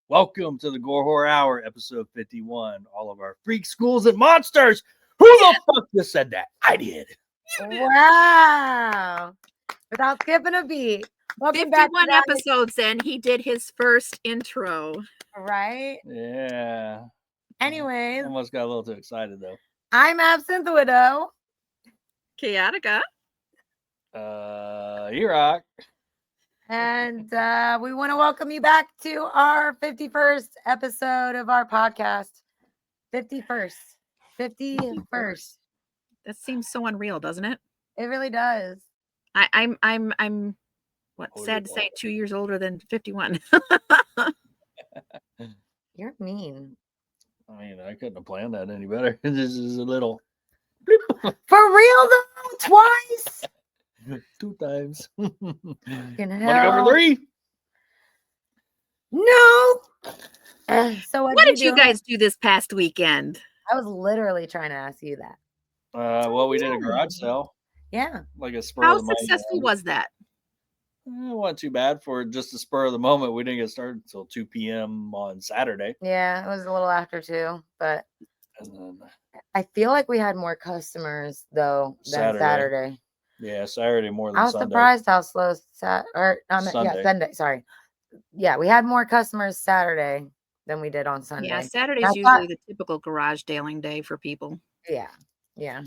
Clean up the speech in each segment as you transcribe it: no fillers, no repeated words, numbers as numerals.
Welcome to the Gore Horror Hour, episode 51. All of our freak schools and monsters. Who the fuck just said that? I did. Wow. Without skipping a beat. Welcome back to 51 episodes in, he did his first intro. Right? Yeah. Anyways, Almost got a little too excited, though. I'm Absinthe the Widow. Chaotica. E-Rock. And we want to welcome you back to our 51st episode of our podcast. 51st. 51st. That seems so unreal, doesn't it? It really does. I'm what, Older sad to say, boy. 2 years older than 51. You're mean. I mean, I couldn't have planned that any better. This is a little. For real though? Twice? 2 times. Want to Fucking go hell. for 3? No. So What did you do? guys do this past weekend? I was literally trying to ask you that. Well, we did a garage sale. Yeah. Like a spur How of the moment. successful was that? It wasn't too bad for just the spur of the moment. We didn't get started until 2 p.m. on Saturday. Yeah, it was a little after 2, but And then, I feel like we had more customers though than Saturday. yeah, Saturday more than I was Sunday. surprised how slow Sunday. Sunday. Sorry. Yeah, we had more customers Saturday than we did on Sunday. Yeah, Saturday's I usually thought- the typical garage daling day for people. Yeah. Yep.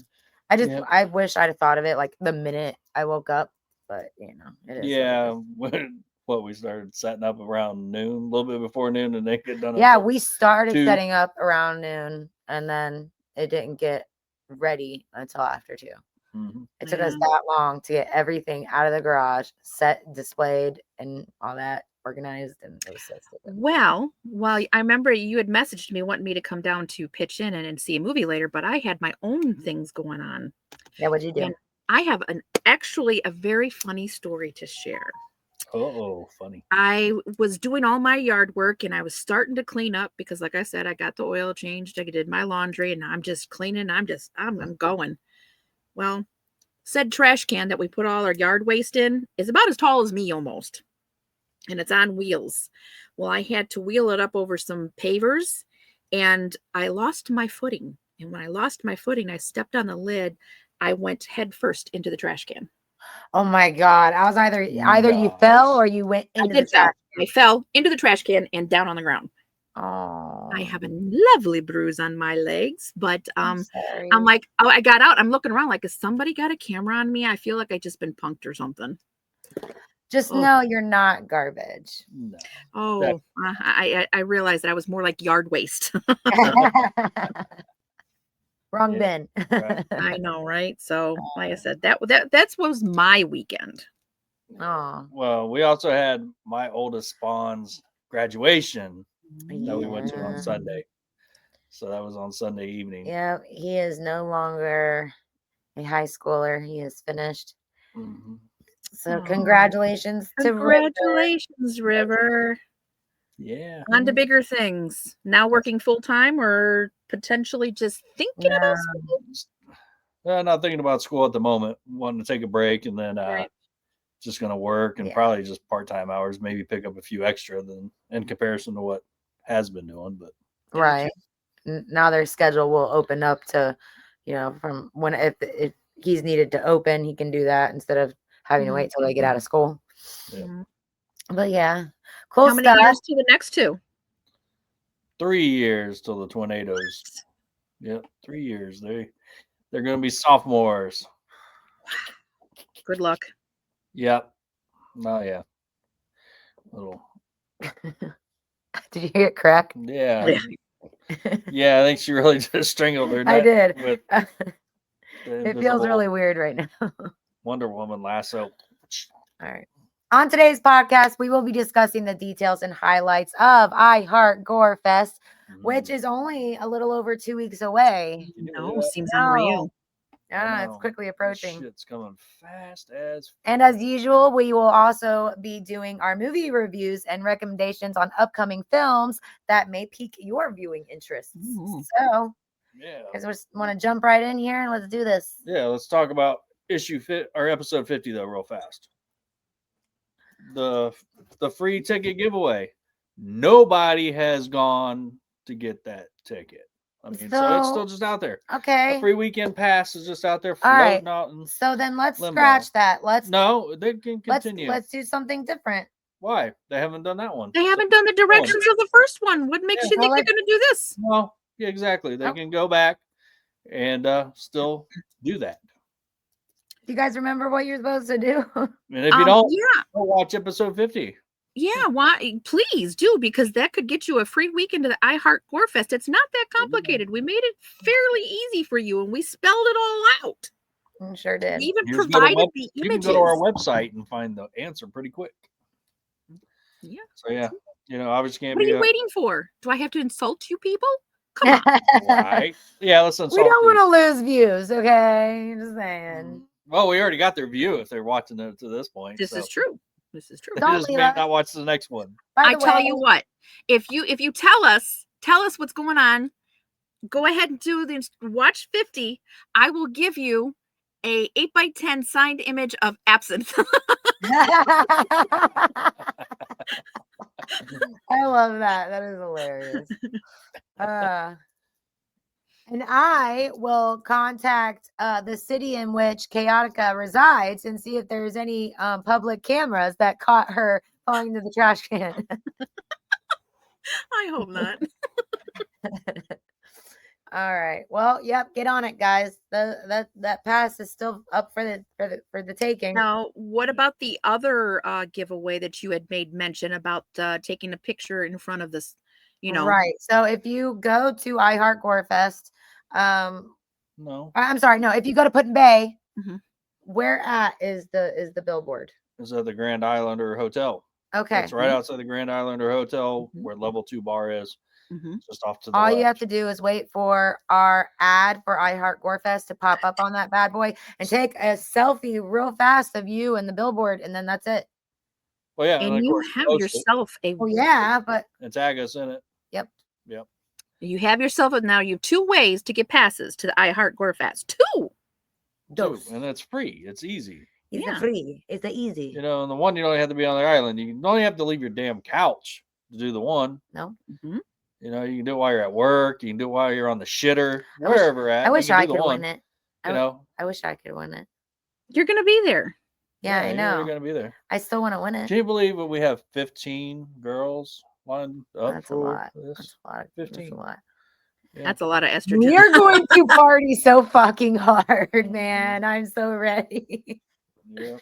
I wish I'd have thought of it like the minute I woke up, but it is. what it Yeah, is. we started setting up around noon, a little bit before noon, and then get done. Yeah, until we started 2. setting up around noon and then it didn't get ready until after 2. Mhm. It took us that long to get everything out of the garage, set, displayed, and all that organized, and it was so stupid. Well, I remember you had messaged me wanting me to come down to pitch in and see a movie later, but I had my own things going on. Yeah, what'd you do? And I have actually a very funny story to share. Oh, funny. I was doing all my yard work and I was starting to clean up because, like I said, I got the oil changed. I did my laundry and I'm just cleaning. I'm going. Well, said trash can that we put all our yard waste in is about as tall as me almost. And it's on wheels. Well, I had to wheel it up over some pavers and I lost my footing. And when I lost my footing, I stepped on the lid. I went head first into the trash can. Oh my god! I was either you Nice. fell or you went into the did fell. trash. I fell into the trash can and down on the ground. Oh, I have a lovely bruise on my legs, but sorry. I'm like, oh, I got out. I'm looking around like, has somebody got a camera on me? I feel like I just been punked or something. Just know you're not garbage. No. Oh, I realized that I was more like yard waste. Wrong Yeah. bin. Right. I know, right? So, like I said, that was my weekend. Oh, Well, we also had my oldest spawn's graduation that we went to on Yeah. Sunday. So that was on Sunday evening. yeah. He is no longer a high schooler. He is finished. Mhm. So Aw. congratulations to River. Congratulations, River. Yeah. On to bigger things. Now working full time or potentially just thinking about school? Not thinking about school at the moment. Wanting to take a break and then Right. just going to work and Yeah. probably just part-time hours, maybe pick up a few extra than in comparison to what has been doing. But Right. Now their schedule will open up to, from when if he's needed to open, he can do that instead of having to wait till they get out of school. Yeah. Mhm. But yeah, cool How many stuff. years to the next 2? 3 years till the tornadoes. Yep, 3 years. They're going to be sophomores. Good luck. Yep. Oh yeah. Little. Did you hear it crack? Yeah. Yeah. Yeah, I think she really just strangled her I neck did. with It the feels invisible really weird right now. Wonder Woman lasso. All right. On today's podcast, we will be discussing the details and highlights of Heart GORE Fest, which is only a little over 2 weeks away. Can you No, believe that? seems No. unreal. Yeah, it's know. quickly That approaching. shit's coming fast as. And as usual, we will also be doing our movie reviews and recommendations on upcoming films that may pique your viewing interests. Ooh. So, Yeah. because we want to jump right in here and let's do this. Yeah. Let's talk about episode 50 though, real fast. The free ticket giveaway. Nobody has gone to get that ticket. I mean, so it's So- still just out there. Okay. A free weekend pass is just out there All right. floating out. And So then let's Limbo. scratch that. no, they can continue. Let's do something different. Why? They haven't done that one. They haven't done the directions of the first one. What makes Yeah. you think Well, they're going to do this? Well, yeah, exactly. They Oh. can go back and still do that. Do you guys remember what you're supposed to do? And if you don't, Yeah, go watch episode 50. yeah. Why? Please do, because that could get you a free weekend to the iHeart Gore Fest. It's not that complicated. We made it fairly easy for you, and we spelled it all out. I sure did. We even You just go to provided the You can images. go to our website and find the answer pretty quick. Yeah. So yeah, obviously can't What are be you waiting for? Do I have to insult you people? Come on. right. Yeah, let's We insult don't these. want to lose views, okay? Just saying. Well, we already got their view if they're watching it to this point. This so. is true. This is true. They Don't just leave may us. not watch the next one. By I the tell way, you what, if you tell us what going on, go ahead and do the watch 50. I will give you a 8x10 signed image of absinthe. I love that. That is hilarious. And I will contact the city in which Chaotica resides and see if there's any public cameras that caught her falling into the trash can. I hope not. All right. Well, yep. Get on it, guys. That pass is still up for the taking. Now, what about the other giveaway that you had made mention about taking a picture in front of this? Right. So if you go to iHeart Gore Fest, No, I'm sorry, no. If you go to Put in Bay, Mhm. where at is the billboard? it's at the Grand Islander Hotel. Okay. It's right outside the Grand Islander Hotel Mhm. where level 2 bar is. Mhm. Just off to the All left. you have to do is wait for our ad for iHeart Gore Fest to pop up on that bad boy and take a selfie real fast of you and the billboard, and then that's it. Well, yeah, And of you course, have post it yourself a Oh yeah, but and tag us in it. Yep. Yep. you have yourself now you have 2 ways to get passes to the iHeart Gore Fest. 2. Too, and it's free. It's easy. it's Yeah. free. It's the easy. And the one you don't have to be on the island. You only have to leave your damn couch to do the one. No, Mhm. You can do it while you're at work. You can do it while you're on the shitter, I wish- wherever at. I wish you can I do the could one, win it. I wish I could win it. You're going to be there. Yeah, I You're know. going to be there. I still want to win it. Can you believe that we have 15 girls lined up That's a for lot. this? That's a lot. 15. That's a lot. Yeah. That's a lot of estrogen. We're going to party so fucking hard, man. I'm so ready. Yeah.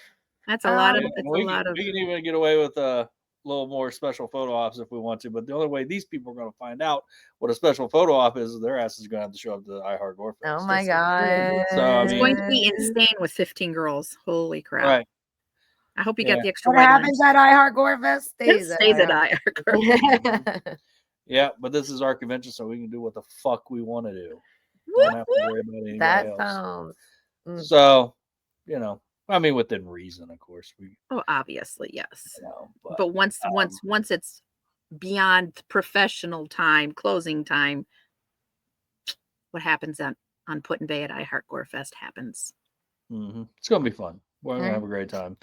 That's a lot of Um, it's a we lot of can even get away with a little more special photo ops if we want to. But the only way these people are going to find out what a special photo op is their asses are going to have to show up to the iHeart Gore Fest. Oh my god. So, I It's mean- going to be insane with 15 girls. Holy crap. Right. I hope you Yeah. got the extra What white happens arms. at iHeart Gore Fest It stays stays at iHeart. iHeart Gore. Yeah, but this is our convention, so we can do what the fuck we want to do. Whoop, Don't have to worry about anybody That else. sounds. So, I mean, within reason, of course. Oh, obviously, yes. But But once it's beyond professional time, closing time, what happens on Put in Bay at iHeart Gore Fest happens. it's gonna be fun. We're gonna have a great time.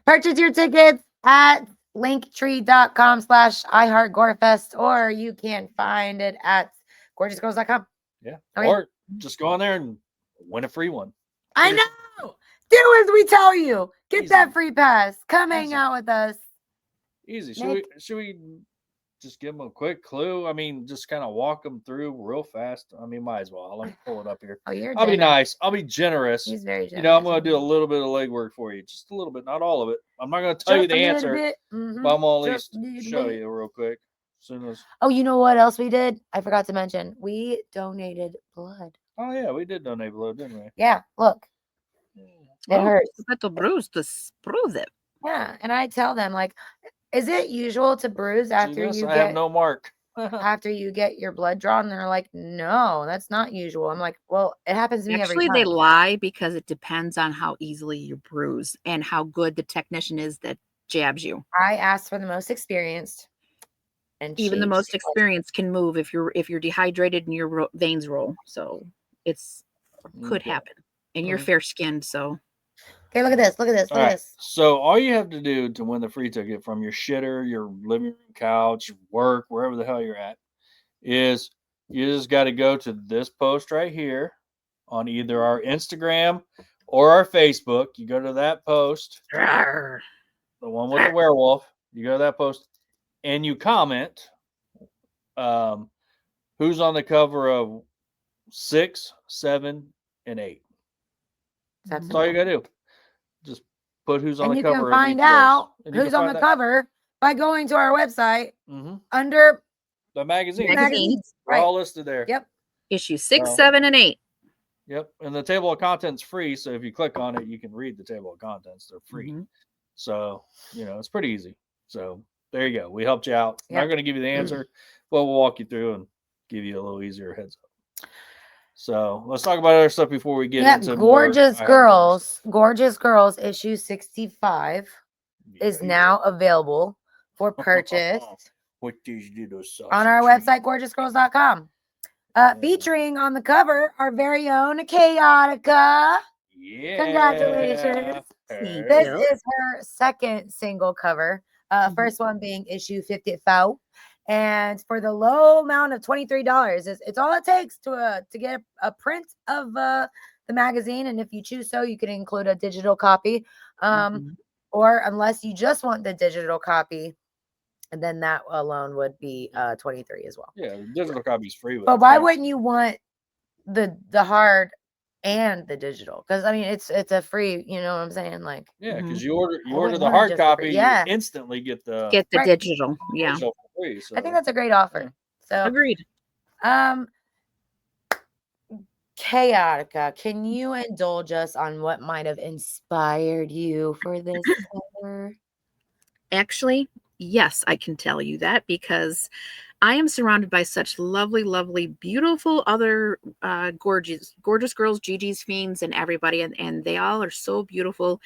Purchase your tickets at linktree.com/iHeartGoreFest, or you can find it at gorgeousgirls.com. Yeah. Okay. Or just go on there and win a free one. I know. Do as we tell you. Get Easy. that free pass. Come hang Easy. out with us. Easy. Nick? Should we just give them a quick clue? I mean, just kind of walk them through real fast. I mean, might as well. Let me pull it up here. Oh, you're I'll be generous. nice. I'll be generous. He's very generous. I'm going to do a little bit of legwork for you. Just a little bit, not all of it. I'm not going to tell you Just the a little answer, bit. Mhm. but I'm going to at Just a least little show bit. you real quick. As soon as. Oh, you know what else we did? I forgot to mention. We donated blood. Oh, yeah, we did donate blood, didn't we? Yeah, look. It hurts. Little bruise to bruise it. Yeah, and I tell them, like, is it usual to bruise See after this? you I have get no mark. after you get your blood drawn? And they're like, no, that's not usual. I'm like, well, it happens to me Actually, every they time. lie because it depends on how easily you bruise and how good the technician is that jabs you. I asked for the most experienced, and Even the she most said- experienced can move if you're dehydrated and your veins roll. So it's could Okay. happen. And you're Mhm. fair skinned, so Okay, look at this. Look at this. All Look at right. this. So all you have to do to win the free ticket from your shitter, your living room couch, work, wherever the hell you're at, is you just got to go to this post right here on either our Instagram or our Facebook. You go to that post, Rawr. the one with the werewolf. You go to that post and you comment who's on the cover of 6, 7, and 8. That's That's all you got to do. Just put who's on and the you can cover of each find of those. out And you who's can on find the that. cover by going to our website Mm-hmm. under The magazine. magazines. They're Right. all listed there. Yep. Issue 6, Well, 7, and 8. Yep. And the table of contents free. So if you click on it, you can read the table of contents. They're free. Mhm. So, it's pretty easy. So there you go. We helped you out. Yep. Not going to give you the answer, but we'll walk you through and give you a little easier heads up. So let's talk about other stuff before we get into Gorgeous more Girls. Gorgeous Girls issue 65 is now available for purchase With these little on our website, gorgeousgirls.com. Featuring on the cover our very own Chaotica. Yeah. Congratulations. This is her second single cover. First one being issue 54. And for the low amount of $23, it's all it takes to get a print of the magazine. And if you choose so, you can include a digital copy. Or unless you just want the digital copy, and then that alone would be 23 as well. Yeah, the digital copy is free. But why wouldn't you want the hard and the digital? Because I mean, it's a free. You know what I'm saying? Like, yeah, because you order wouldn't the want it hard just for copy, free. you Yeah. instantly get the Right. digital. Yeah. digital for free. So I think that's a great offer. So Agreed. Chaotica, can you indulge us on what might have inspired you for this cover? Actually, yes, I can tell you that because I am surrounded by such lovely, lovely, beautiful other gorgeous girls, Gigi's fiends, and everybody, and they all are so beautiful.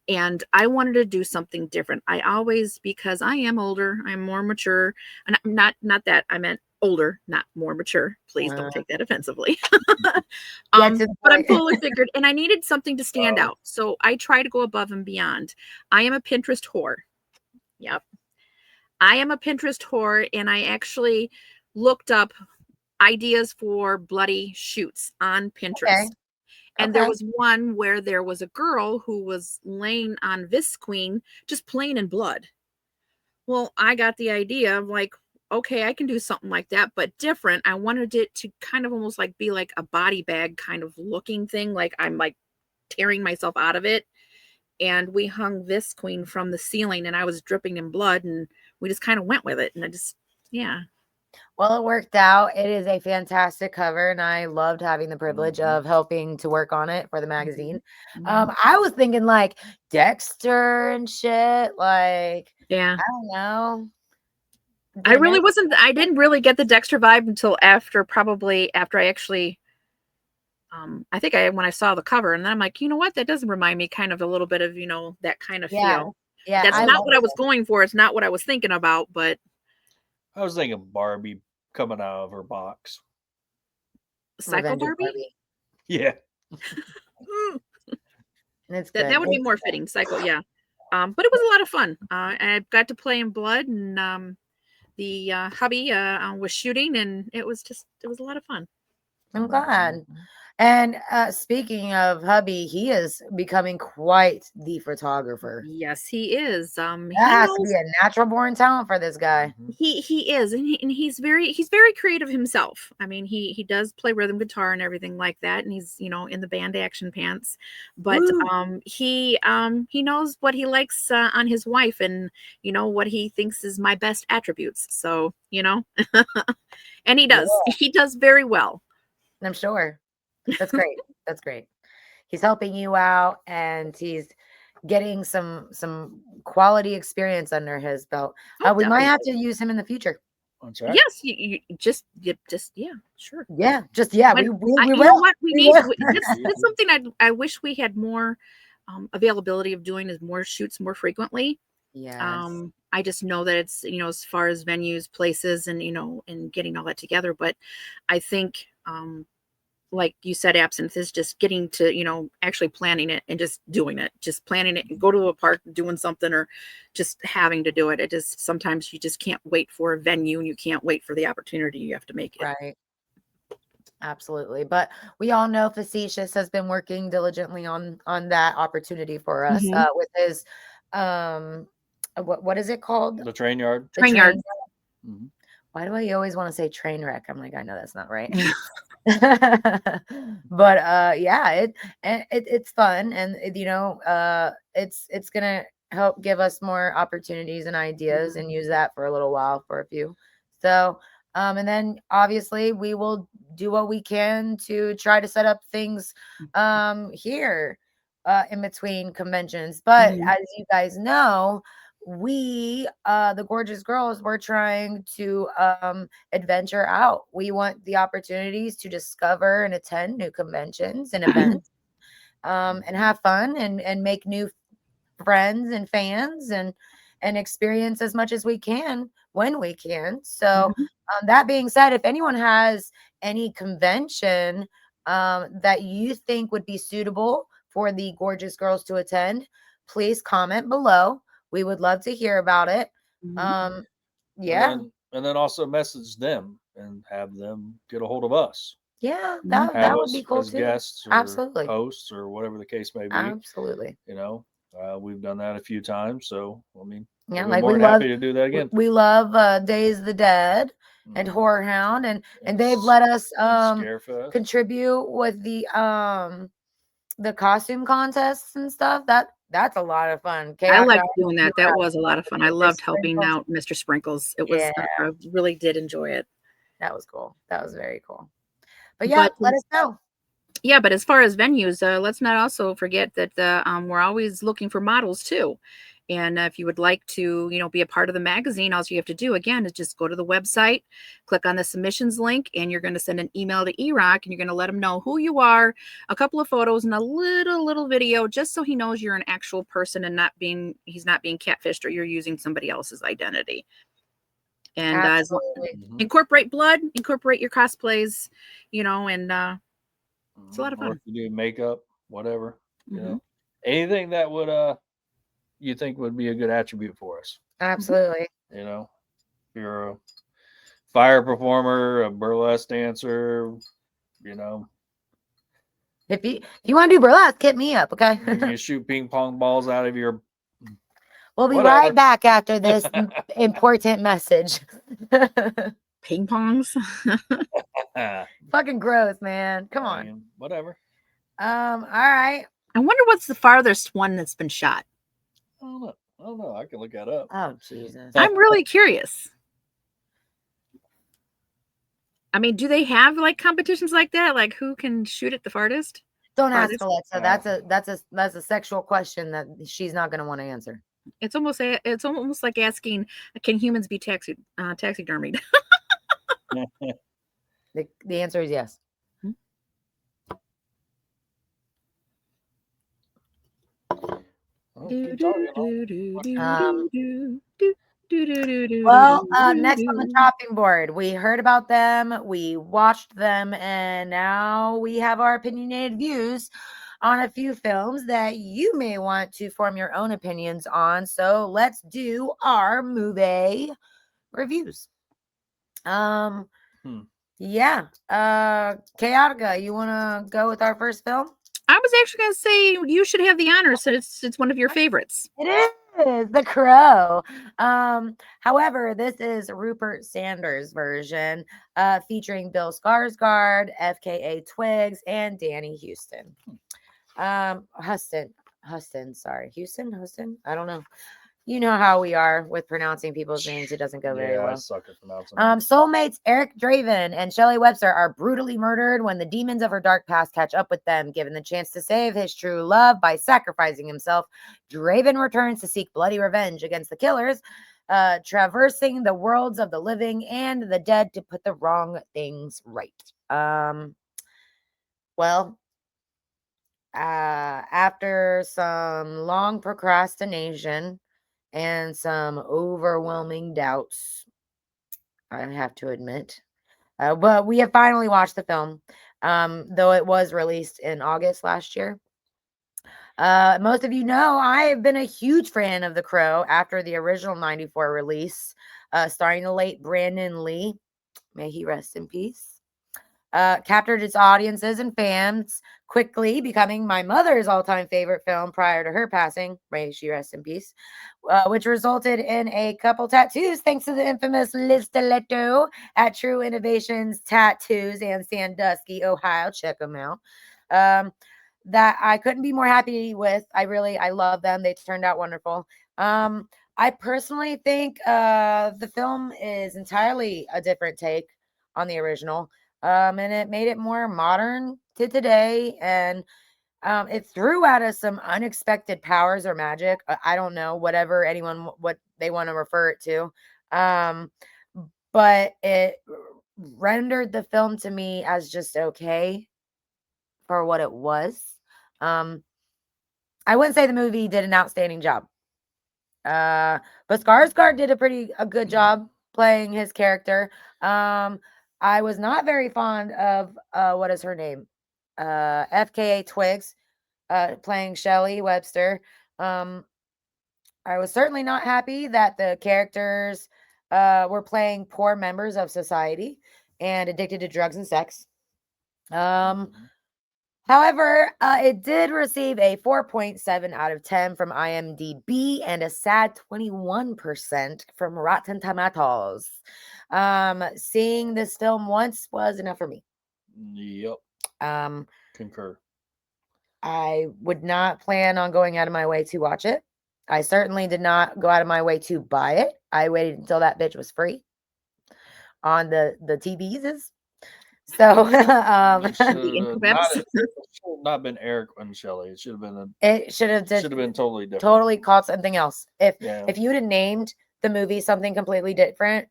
And I wanted to do something different. I always, because I am older, I'm more mature, and not that I meant older, not more mature. Please don't take that offensively. But I'm fully figured, and I needed something to stand out. So I try to go above and beyond. I am a Pinterest whore. Yep. I am a Pinterest whore, and I actually looked up ideas for bloody shoots on Pinterest. Okay. And there was one where there was a girl who was laying on Visqueen, just plain in blood. Well, I got the idea of like, okay, I can do something like that, but different. I wanted it to kind of almost like be like a body bag kind of looking thing. Like I'm like tearing myself out of it. And we hung Visqueen from the ceiling, and I was dripping in blood, and we just kind of went with it. And I just, yeah. Well, it worked out. It is a fantastic cover, and I loved having the privilege of helping to work on it for the magazine. I was thinking like Dexter and shit. Like, yeah, I don't know. I didn't really get the Dexter vibe until after I actually, I think when I saw the cover, and then I'm like, you know what? That doesn't remind me kind of a little bit of, that kind of feel. Yeah. That's not what I was going for. It's not what I was thinking about, but. I was thinking Barbie coming out of her box. Psycho Barbie? Yeah. That would be more fitting. Psycho, yeah. But it was a lot of fun. I got to play in blood, and the hubby was shooting, and it was a lot of fun. I'm glad. And speaking of hubby, he is becoming quite the photographer. Yes, he is. That has to be a natural born talent for this guy. He is, and he's very creative himself. I mean, he does play rhythm guitar and everything like that, and he's in the band Action Pants. But he knows what he likes on his wife, and what he thinks is my best attributes. So and he does. Yeah. He does very well. I'm sure. That's great. That's great. He's helping you out, and he's getting some quality experience under his belt. We might have to use him in the future. That's right. Yes, you just yeah, sure. Yeah, just yeah. We will. You know what we need? That's something I wish we had more availability of doing is more shoots more frequently. Yeah. I just know that it's as far as venues, places, and and getting all that together. But I think like you said, absinthe is just getting to, actually planning it and just doing it, just planning it and go to a park doing something, or just having to do it. It just, sometimes you just can't wait for a venue and you can't wait for the opportunity. You have to make it. Right. Absolutely. But we all know Facetious has been working diligently on that opportunity for us Mhm. with his what is it called? The train yard. The Train yard. Mhm. Why do I always want to say train wreck? I'm like, I know that's not right. But yeah, it's fun, and it's gonna help give us more opportunities and ideas, and use that for a little while for a few. So and then obviously we will do what we can to try to set up things here in between conventions. But Mhm. as you guys know, we the gorgeous girls, we're trying to adventure out. We want the opportunities to discover and attend new conventions and events, and have fun, and make new friends and fans, and experience as much as we can when we can. So Mhm. that being said, if anyone has any convention that you think would be suitable for the gorgeous girls to attend, please comment below. We would love to hear about it. Mhm. Yeah, And then also message them and have them get a hold of us. yeah, Mhm. that Have would be us cool as too. guests or Absolutely. hosts or whatever the case may be. Absolutely. You know, we've done that a few times, so I mean, Yeah, we'll be like more we than love happy to do that again. we love Days of the Dead and Mhm. Horror Hound, and And they've let us Scarefest. contribute with the costume contests and stuff. That's a lot of fun. I Chaotic liked Hour, doing you that. That have was a lot of fun. I Mr. loved helping Sprinkles. out Mr. Sprinkles. It was, Yeah, I really did enjoy it. that was cool. That was very cool. But yeah, But let us know. yeah, but as far as venues, let's not also forget that we're always looking for models too. And if you would like to, be a part of the magazine, all you have to do again is just go to the website, click on the submissions link, and you're going to send an email to E-Rock, and you're going to let him know who you are, a couple of photos, and a little video, just so he knows you're an actual person and he's not being catfished or you're using somebody else's identity. And Absolutely. Mhm. incorporate blood, incorporate your cosplays, and it's a lot of Or fun. if you do makeup, whatever, Mhm. anything that would you think would be a good attribute for us. Absolutely. You know, if you're a fire performer, a burlesque dancer, you know, If you want to do burlesque, hit me up, okay? if you shoot ping pong balls out of your We'll be whatever. right back after this important message. Ping pongs. Fucking gross, man. Come I on. mean, whatever. All right. I wonder what's the farthest one that's been shot. I don't know. I don't know. I can look that up. Oh, Jesus. I'm really curious. I mean, do they have like competitions like that? Like who can shoot it the farthest? Don't ask Farthest? Alexa. That's a sexual question that she's not gonna want to answer. It's almost like asking, can humans be taxidermied? The answer is yes. Oh, keep talking. Well, next on the chopping board, we heard about them, we watched them, and now we have our opinionated views on a few films that you may want to form your own opinions on. So let's do our movie reviews. Hmm. Yeah. Chaotica, you wanna go with our first film? I was actually going to say you should have the honor since it's one of your favorites. It is The Crow. However, this is Rupert Sanders' version, featuring Bill Skarsgård, FKA Twigs, and Danny Houston. Huston, sorry. Houston? I don't know. You know how we are with pronouncing people's names. It doesn't go very Yeah, I well. suck at pronouncing. Soulmates Eric Draven and Shelley Webster are brutally murdered when the demons of her dark past catch up with them. Given the chance to save his true love by sacrificing himself, Draven returns to seek bloody revenge against the killers, traversing the worlds of the living and the dead to put the wrong things right. Well, after some long procrastination and some overwhelming doubts, I have to admit. But we have finally watched the film. though it was released in August last year. Most of you know I have been a huge fan of The Crow after the original 94 release, starring the late Brandon Lee. May he rest in peace. Captured its audiences and fans, quickly becoming my mother's all-time favorite film prior to her passing. May she rest in peace. Which resulted in a couple tattoos thanks to the infamous Liz Stiletto at True Innovations Tattoos in Sandusky, Ohio. Check them out. That I couldn't be more happy with. I love them. They turned out wonderful. I personally think the film is entirely a different take on the original. And it made it more modern to today. And it threw at us some unexpected powers or magic. I don't know, what they want to refer it to. But it rendered the film to me as just okay for what it was. I wouldn't say the movie did an outstanding job. But Skarsgård did a good job playing his character. I was not very fond of what is her name? FKA Twigs playing Shelley Webster. I was certainly not happy that the characters were playing poor members of society and addicted to drugs and sex. However, it did receive a 4.7 out of 10 from IMDb and a sad 21% from Rotten Tomatoes. Seeing this film once was enough for me. Yep. Concur. I would not plan on going out of my way to watch it. I certainly did not go out of my way to buy it. I waited until that bitch was free on the TVs. So It should have not been Eric and Shelley. It should have been totally different. Totally called something else. If you'd have named the movie something completely different,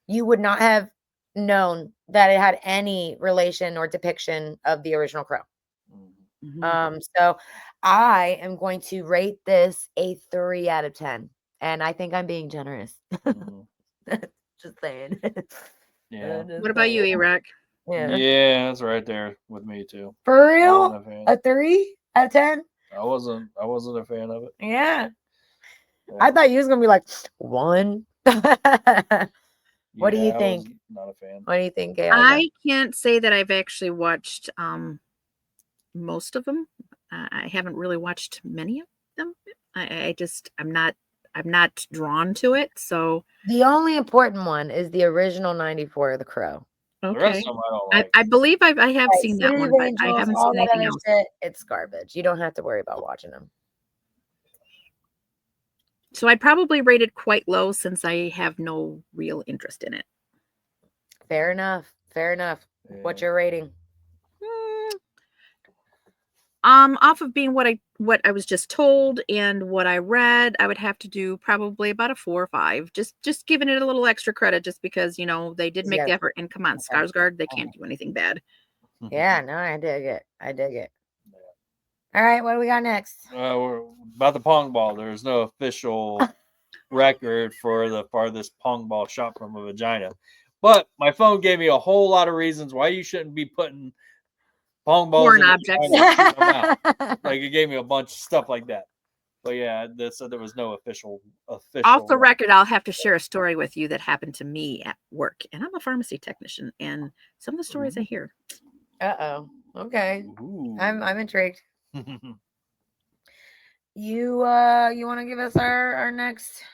you would not have known that it had any relation or depiction of the original Crow. Mm-hmm. So I am going to rate this a 3 out of 10, and I think I'm being generous. Mm-hmm. Just saying. Yeah. What about you, Iraq? Yeah, that's right there with me too. For real? A 3 out of 10? I wasn't a fan of it. Yeah. I thought you was gonna be like 1. What do you think? Not a fan. What do you think, Gail? I can't say that I've actually watched most of them. I haven't really watched many of them. I'm not drawn to it. So the only important one is the original 94, The Crow. Okay. The rest of them I don't like. I believe I have seen that one, but I haven't seen anything else. It's garbage. You don't have to worry about watching them. So I'd probably rate it quite low since I have no real interest in it. Fair enough. Yeah. What's your rating? Off of being what I was just told and what I read, I would have to do probably about a 4 or 5. Just giving it a little extra credit, just because they did make the effort. And come on, Skarsgård, they can't do anything bad. Yeah, no, I dig it. All right, what do we got next? About the pong ball. There's no official record for the farthest pong ball shot from a vagina, but my phone gave me a whole lot of reasons why you shouldn't be putting pong balls foreign objects. Like it gave me a bunch of stuff like that. But yeah, so there was no official. Off the record, I'll have to share a story with you that happened to me at work, and I'm a pharmacy technician, and some of the stories I hear. Okay. Ooh. I'm intrigued. You want to give us our next?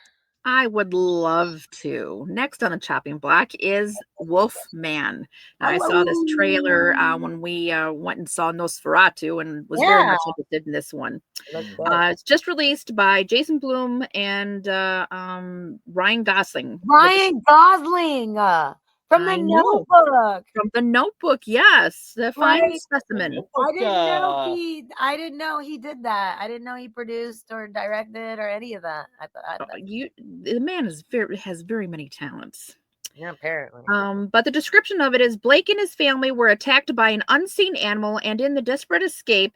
I would love to. Next on the chopping block is Wolfman. Now, I saw this trailer when we went and saw Nosferatu and was very much interested in this one. It's just released by Jason Blum and Ryan Gosling. From the Notebook. From the Notebook, yes. The fine specimen. I didn't know he did that. I didn't know he produced or directed or any of that. The man has very many talents. Yeah, apparently. But the description of it is Blake and his family were attacked by an unseen animal, and in the desperate escape,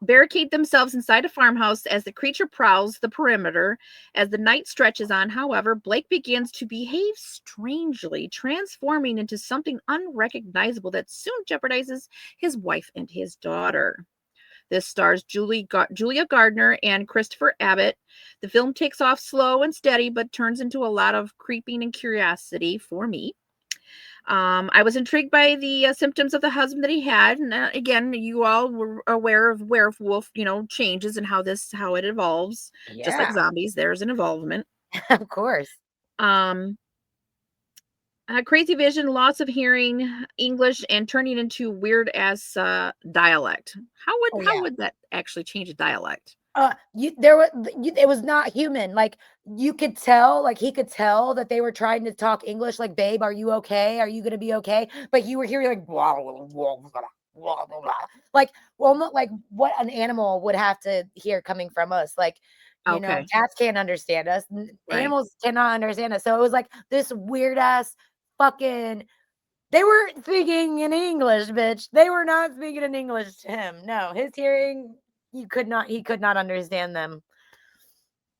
barricade themselves inside a farmhouse as the creature prowls the perimeter. As the night stretches on, however, Blake begins to behave strangely, transforming into something unrecognizable that soon jeopardizes his wife and his daughter. This stars Julia Gardner and Christopher Abbott. The film takes off slow and steady, but turns into a lot of creeping and curiosity for me. I was intrigued by the symptoms of the husband that he had, and again, you all were aware of werewolf, changes and how it evolves, just like Yeah, zombies. There's an involvement. of course. Crazy vision, loss of hearing, English, and turning into weird ass dialect. How would that actually change a dialect? It was not human. Like you could tell, like he could tell that they were trying to talk English. Like, babe, are you okay? Are you gonna be okay? But you were hearing like blah, blah, blah, blah, blah, blah, blah. Like, well, not like what an animal would have to hear coming from us. Like, Okay. cats can't understand us. Right. Animals cannot understand us. So it was like this weird ass fucking. They were speaking in English, bitch. They were not speaking in English to him. No, his hearing, he could not understand them.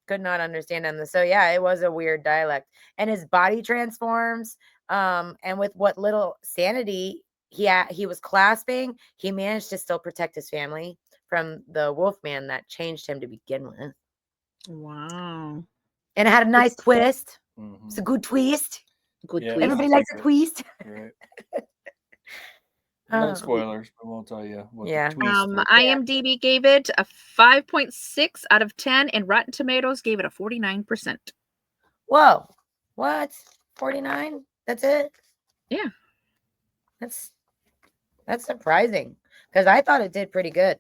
Could not understand them. So yeah, it was a weird dialect. And his body transforms. And with what little sanity he was clasping, he managed to still protect his family from the wolfman that changed him to begin with. Wow. And it had a nice twist. Mm-hmm. It's a good twist. Good Yeah, twist. Everybody likes a twist. Right. No spoilers. I won't tell you what Yeah. the twist was. IMDb gave it a 5.6 out of 10, and Rotten Tomatoes gave it a 49%. Whoa. What? 49? That's it? Yeah. That's surprising because I thought it did pretty good.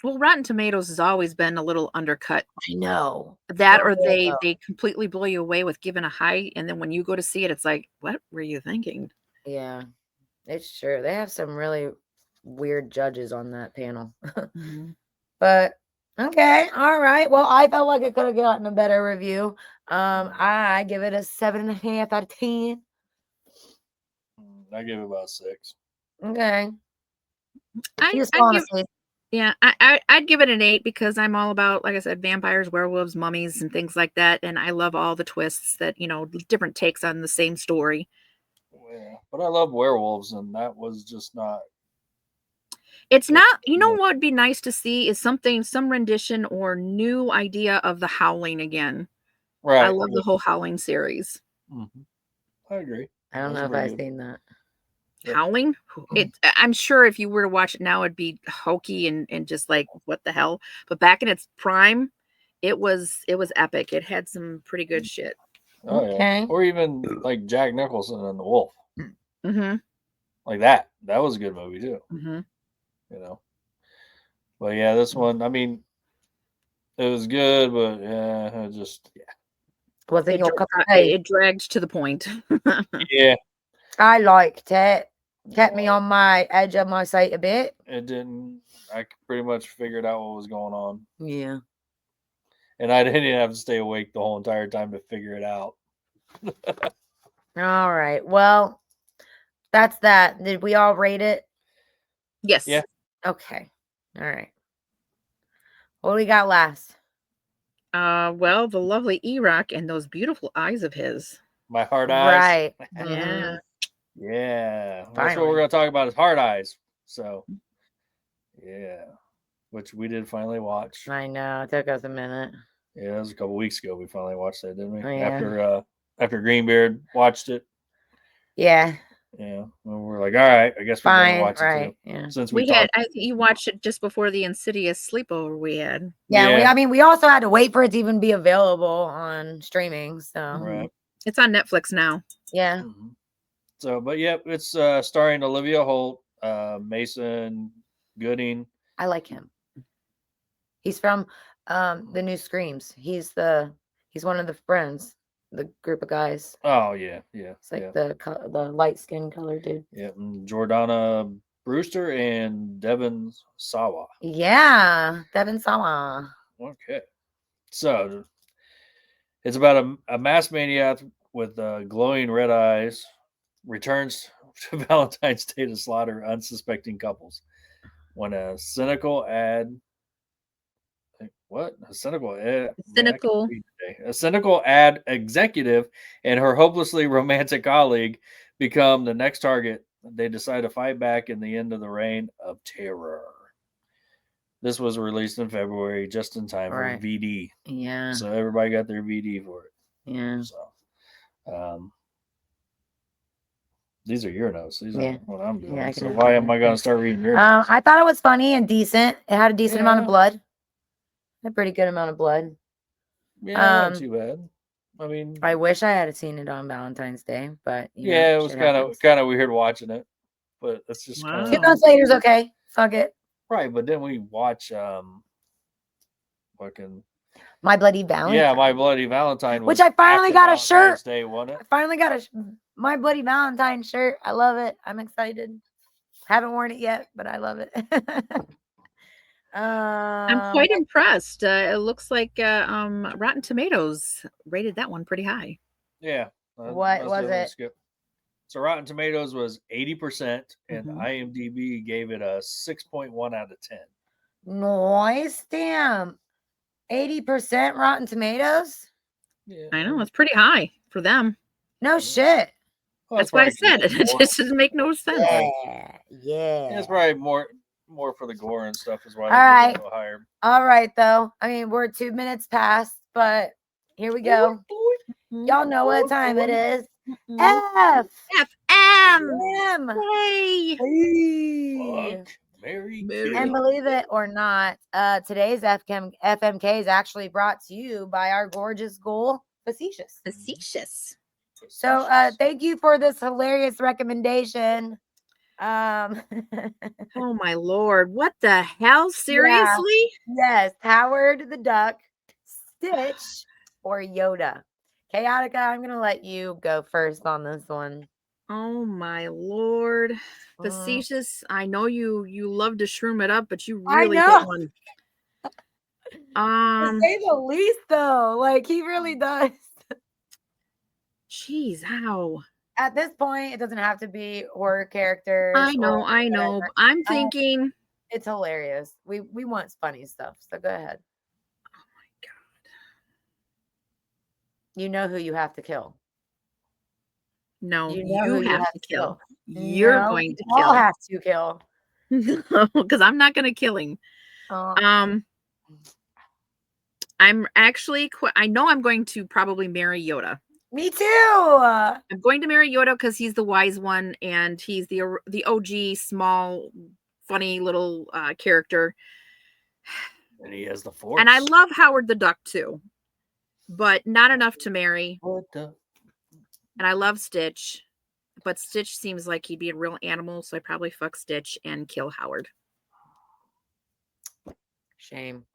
Well, Rotten Tomatoes has always been a little undercut. I know. That For or real, they completely blow you away with giving a high, and then when you go to see it, it's like, what were you thinking? Yeah, it's true. They have some really weird judges on that panel. Mm-hmm. But okay, all right. Well, I felt like it could have gotten a better review. I give it a 7.5 out of 10. I give it about 6. Okay. I'd give it an 8 because I'm all about, like I said, vampires, werewolves, mummies, and things like that, and I love all the twists that different takes on the same story. Yeah, but I love werewolves, and that was just not. It's not. What would be nice to see is some rendition or new idea of the Howling again. Right. I love the whole Howling series. Mm-hmm. I agree. I don't know if I've seen that. Howling? I'm sure if you were to watch it now, it'd be hokey and just like, what the hell? But back in its prime, it was epic. It had some pretty good shit. Oh, okay. Yeah. Or even like Jack Nicholson and the Wolf. Mm-hmm. Like that. That was a good movie too. Mm-hmm. But yeah, this one, I mean, it was good, but yeah, Wasn't your cup of tea. It dragged to the point. Yeah. I liked it. Kept me on my edge of my seat a bit. It didn't. I pretty much figured out what was going on. Yeah. And I didn't even have to stay awake the whole entire time to figure it out. All right. Well, that's that. Did we all rate it? Yes. Yeah. Okay. All right. What do we got last? Well, the lovely E-Rock and those beautiful eyes of his. My heart eyes. Right. Yeah. Yeah. That's what we're going to talk about is Heart Eyes. So, yeah. Which we did finally watch. I know. It took us a minute. Yeah, it was a couple weeks ago we finally watched that, didn't we? Oh, yeah. After Greenbeard watched it. Yeah. Yeah. Well, we're like, all right, I guess we're going to watch it too. Yeah. Since I think you watched it just before the Insidious sleepover we had. Yeah. We also had to wait for it to even be available on streaming. So right. It's on Netflix now. Yeah. Mm-hmm. So, but yeah, it's starring Olivia Holt, Mason Gooding. I like him. He's from the new Screams. He's one of the friends, the group of guys. Oh yeah. It's like the light skin color dude. Yeah, Jordana Brewster and Devin Sawa. Yeah, Devin Sawa. Okay, so it's about a mass maniac with glowing red eyes returns to Valentine's Day to slaughter unsuspecting couples. when a cynical ad. What? A cynical ad. Man, I can't Cynical. read today. A cynical ad executive and her hopelessly romantic colleague become the next target. They decide to fight back in the end of the reign of terror. This was released in February, just in time for Right. VD. Yeah. So everybody got their VD for it. Yeah. So, these are your notes. These Yeah. aren't what I'm doing. Yeah, I So can why do am I going to start reading your? I thought it was funny and decent. It had a decent amount of Yeah. blood. A pretty good amount of blood. Yeah, not too bad. I mean, I wish I had seen it on Valentine's Day, but yeah, it was shit kind happens. of weird watching it, but that's just Wow. kind 2 of months later's okay. Fuck it. right. But then we watch fucking My Bloody Valentine. yeah, My Bloody Valentine, Which was I finally after got a Valentine's shirt. Day, wasn't it? I finally got a My Bloody Valentine shirt. I love it. I'm excited. Haven't worn it yet, but I love it. I'm quite impressed. It looks like Rotten Tomatoes rated that one pretty high. Yeah. What was it? Skip. So Rotten Tomatoes was 80%, and Mhm. IMDb gave it a 6.1 out of 10. Nice. Damn. 80% Rotten Tomatoes? Yeah, I know, it's pretty high for them. No shit. well, That's why I said probably it just doesn't make no sense. Yeah. Yeah. it's probably more for the gore and stuff is why All they right. give it a little higher. All right, though. I mean, we're 2 minutes past, but here we go. Y'all know what time it is. F. FM. M. Yay. Fuck, Mary, And believe it or not, today's FMK is actually brought to you by our gorgeous ghoul, Facetious. Facetious. So thank you for this hilarious recommendation. Oh my Lord. What the hell? Seriously? Yes, Howard the Duck, Stitch, or Yoda. Chaotica, I'm gonna let you go first on this one. Oh my Lord. Facetious. I know you love to shroom it up, but you really hit know. one. To say the least, though, like he really does. Jeez, how? At this point, it doesn't have to be horror characters. I know. whatever. I'm thinking. It's hilarious. We want funny stuff. So go ahead. Oh my God. You know who you have to kill. No, You know you who have to kill. You're You're going to all kill. have to kill. Because I'm not going to kill him. I'm actually. I know I'm going to probably marry Yoda. Me too. I'm going to marry Yoda because he's the wise one and he's the OG small, funny little character. And he has the Force. And I love Howard the Duck too, but not enough to marry. And I love Stitch, but Stitch seems like he'd be a real animal, so I probably fuck Stitch and kill Howard. Shame.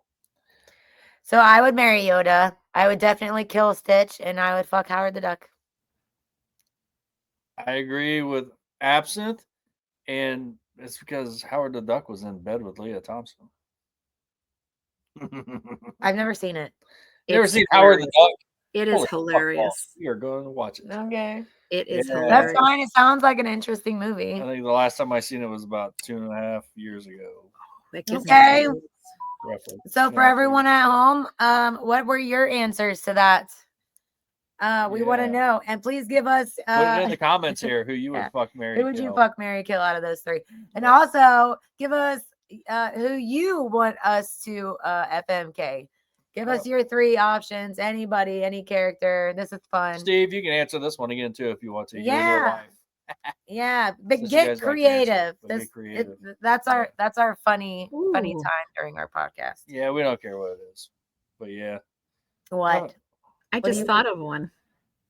So I would marry Yoda. I would definitely kill Stitch, and I would fuck Howard the Duck. I agree with Absinthe, and it's because Howard the Duck was in bed with Leah Thompson. I've never seen it. Never seen Howard the Duck? It is hilarious. You're going to watch it. Okay. It is That's hilarious. fine. It sounds like an interesting movie. I think the last time I seen it was about 2.5 years ago. Okay. Roughly. So for everyone at home, what were your answers to that? We want to know, and please give us put it in the comments here who you would fuck, marry, who would kill. you fuck, marry, kill out of those three, and also give us who you want us to FMK. Give us your 3 options. Anybody, any character. This is fun. Steve, you can answer this one again too if you want to. Yeah. Yeah, but Since get creative. get creative. That's our funny time during our podcast. Yeah, we don't care what it is. But yeah. What? I just thought of one.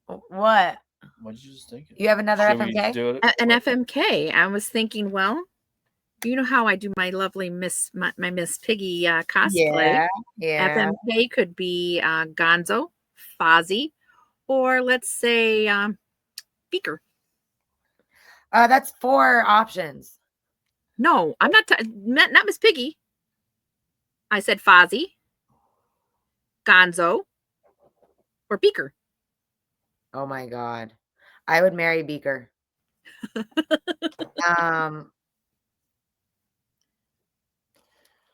What? What did you just think? You have another Should FMK? we do it? An FMK. I was thinking, well, you know how I do my lovely Miss Piggy cosplay. Yeah. FMK could be Gonzo, Fozzie, or let's say Beaker. That's 4 options. No, I'm not Miss Piggy. I said Fozzie, Gonzo, or Beaker. Oh my God. I would marry Beaker.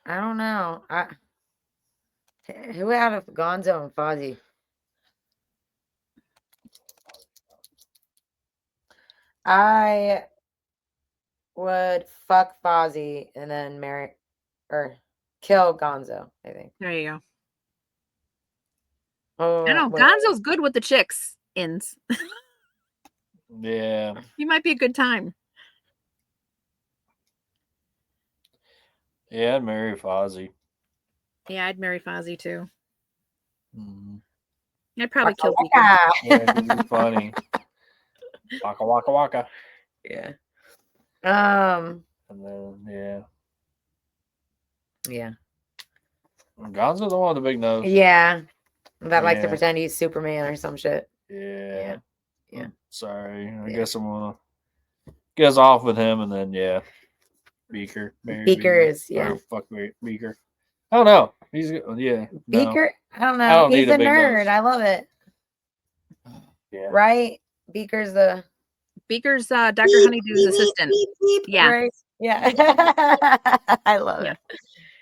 I don't know. Who out of Gonzo and Fozzie? I would fuck Fozzie and then marry or kill Gonzo, I think. There you go. Oh, I know wait. Gonzo's good with the chicks. Ins. Yeah. He might be a good time. Yeah, I'd marry Fozzie. Yeah, I'd marry Fozzie too. Mhm. I'd probably kill Waka Beaker. waka. Yeah, 'cause he's funny. Waka waka waka. Yeah. And then Yeah. Gonzo the one with the big nose. Yeah. That likes to Yeah. pretend he's Superman or some shit. Yeah. Yeah. Sorry. I Yeah. guess I'm gonna get us off with him and then Beaker. Marry Beaker is, Or fuck Beaker. I don't know. He's no. Beaker? I don't know. I don't He's need a a big nerd. nose. I love it. Yeah. Right? Beaker's the Beaker's Dr. Honeydew's assistant. Yeah. Right? Yeah. I love Yeah. it.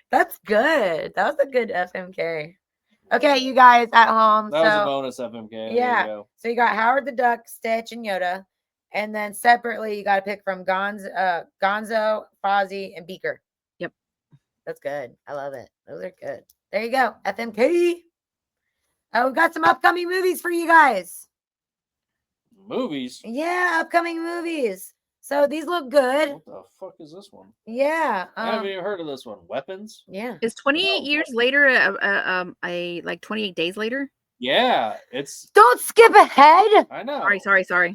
That's good. That was a good FMK. Okay, you guys at home. That was a bonus FMK. There yeah. you go. So you got Howard the Duck, Stitch, and Yoda. And then separately, you got to pick from Gonzo, Fozzie, and Beaker. Yep. That's good. I love it. Those are good. There you go. FMK. Oh, we got some upcoming movies for you guys. Movies? Yeah, upcoming movies. So these look good. What the fuck is this one? Yeah. I haven't even heard of this one. Weapons? Yeah. Is 28 years later like 28 days later? Yeah, it's. Don't skip ahead. I know. Sorry.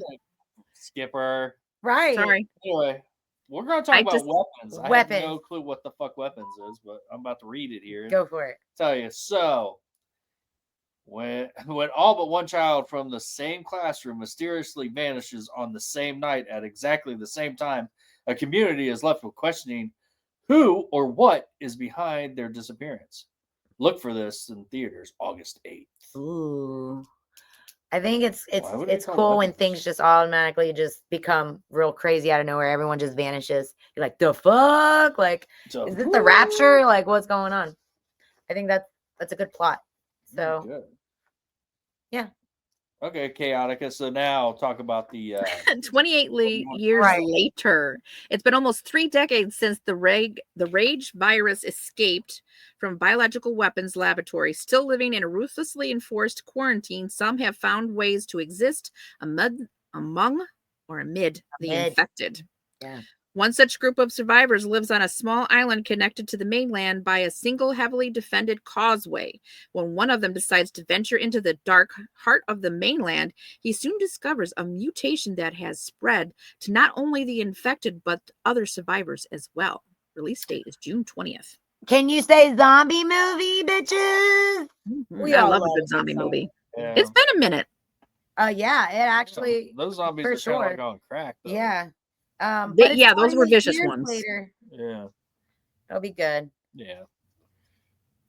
Skipper. Right. Sorry. Anyway, we're gonna talk about weapons. I have Weapons. no clue what the fuck weapons is, but I'm about to read it here. Go for it. Tell you. So when all but one child from the same classroom mysteriously vanishes on the same night at exactly the same time, a community is left with questioning who or what is behind their disappearance. Look for this in theaters August 8th. Ooh. I think it's Why would it call cool when weapons? things just automatically just become real crazy out of nowhere. Everyone just vanishes. You're like, the fuck? Like, So, is this the rapture? Like, what's going on? I think that's a good plot. So good. Yeah. Okay, Chaotica. So now talk about the 28 years Right. later. It's been almost 3 decades since the rage virus escaped from biological weapons laboratory. Still living in a ruthlessly enforced quarantine, some have found ways to exist amid the infected. Yeah. One such group of survivors lives on a small island connected to the mainland by a single heavily defended causeway. When one of them decides to venture into the dark heart of the mainland, he soon discovers a mutation that has spread to not only the infected, but other survivors as well. Release date is June 20th. Can you say zombie movie, bitches? We I all love a love good zombie movie. Yeah. It's been a minute. Yeah, it actually those zombies for are kind of like sure. on crack. Though. Yeah. But Yeah, it's those were 28 vicious years ones. Later. Yeah. It'll be good. Yeah.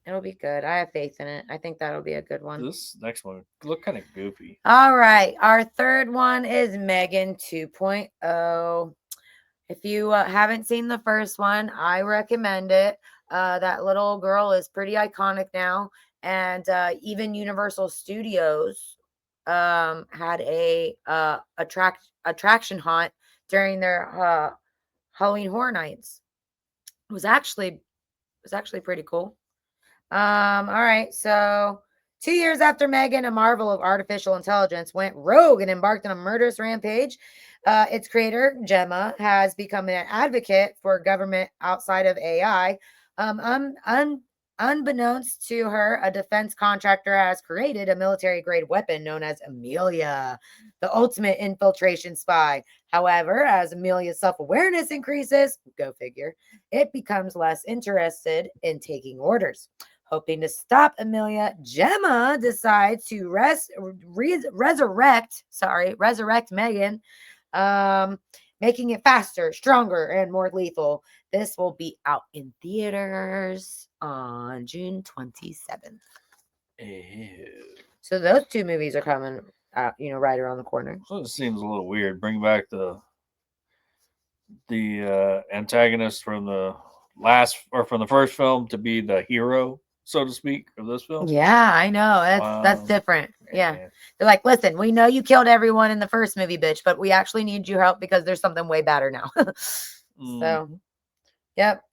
It'll be good. I have faith in it. I think that'll be a good one. This next one look kind of goofy. All right. Our third one is Megan 2.0. If you haven't seen the first one, I recommend it. That little girl is pretty iconic now. And even Universal Studios had a attraction haunt during their Halloween Horror Nights. It was actually pretty cool. All right. So 2 years after Megan, a marvel of artificial intelligence, went rogue and embarked on a murderous rampage, its creator, Gemma, has become an advocate for government outside of AI. Unbeknownst to her, a defense contractor has created a military-grade weapon known as Amelia, the ultimate infiltration spy. However, as Amelia's self-awareness increases, go figure, it becomes less interested in taking orders. Hoping to stop Amelia, Gemma decides to resurrect Megan, making it faster, stronger, and more lethal. This will be out in theaters on June 27th. Ew. So those two movies are coming out, right around the corner. So it seems a little weird. Bring back the antagonist from the from the first film to be the hero, so to speak, of this film. Yeah, I know. That's different. Yeah. They're like, listen, we know you killed everyone in the first movie, bitch, but we actually need your help because there's something way better now. So, yep.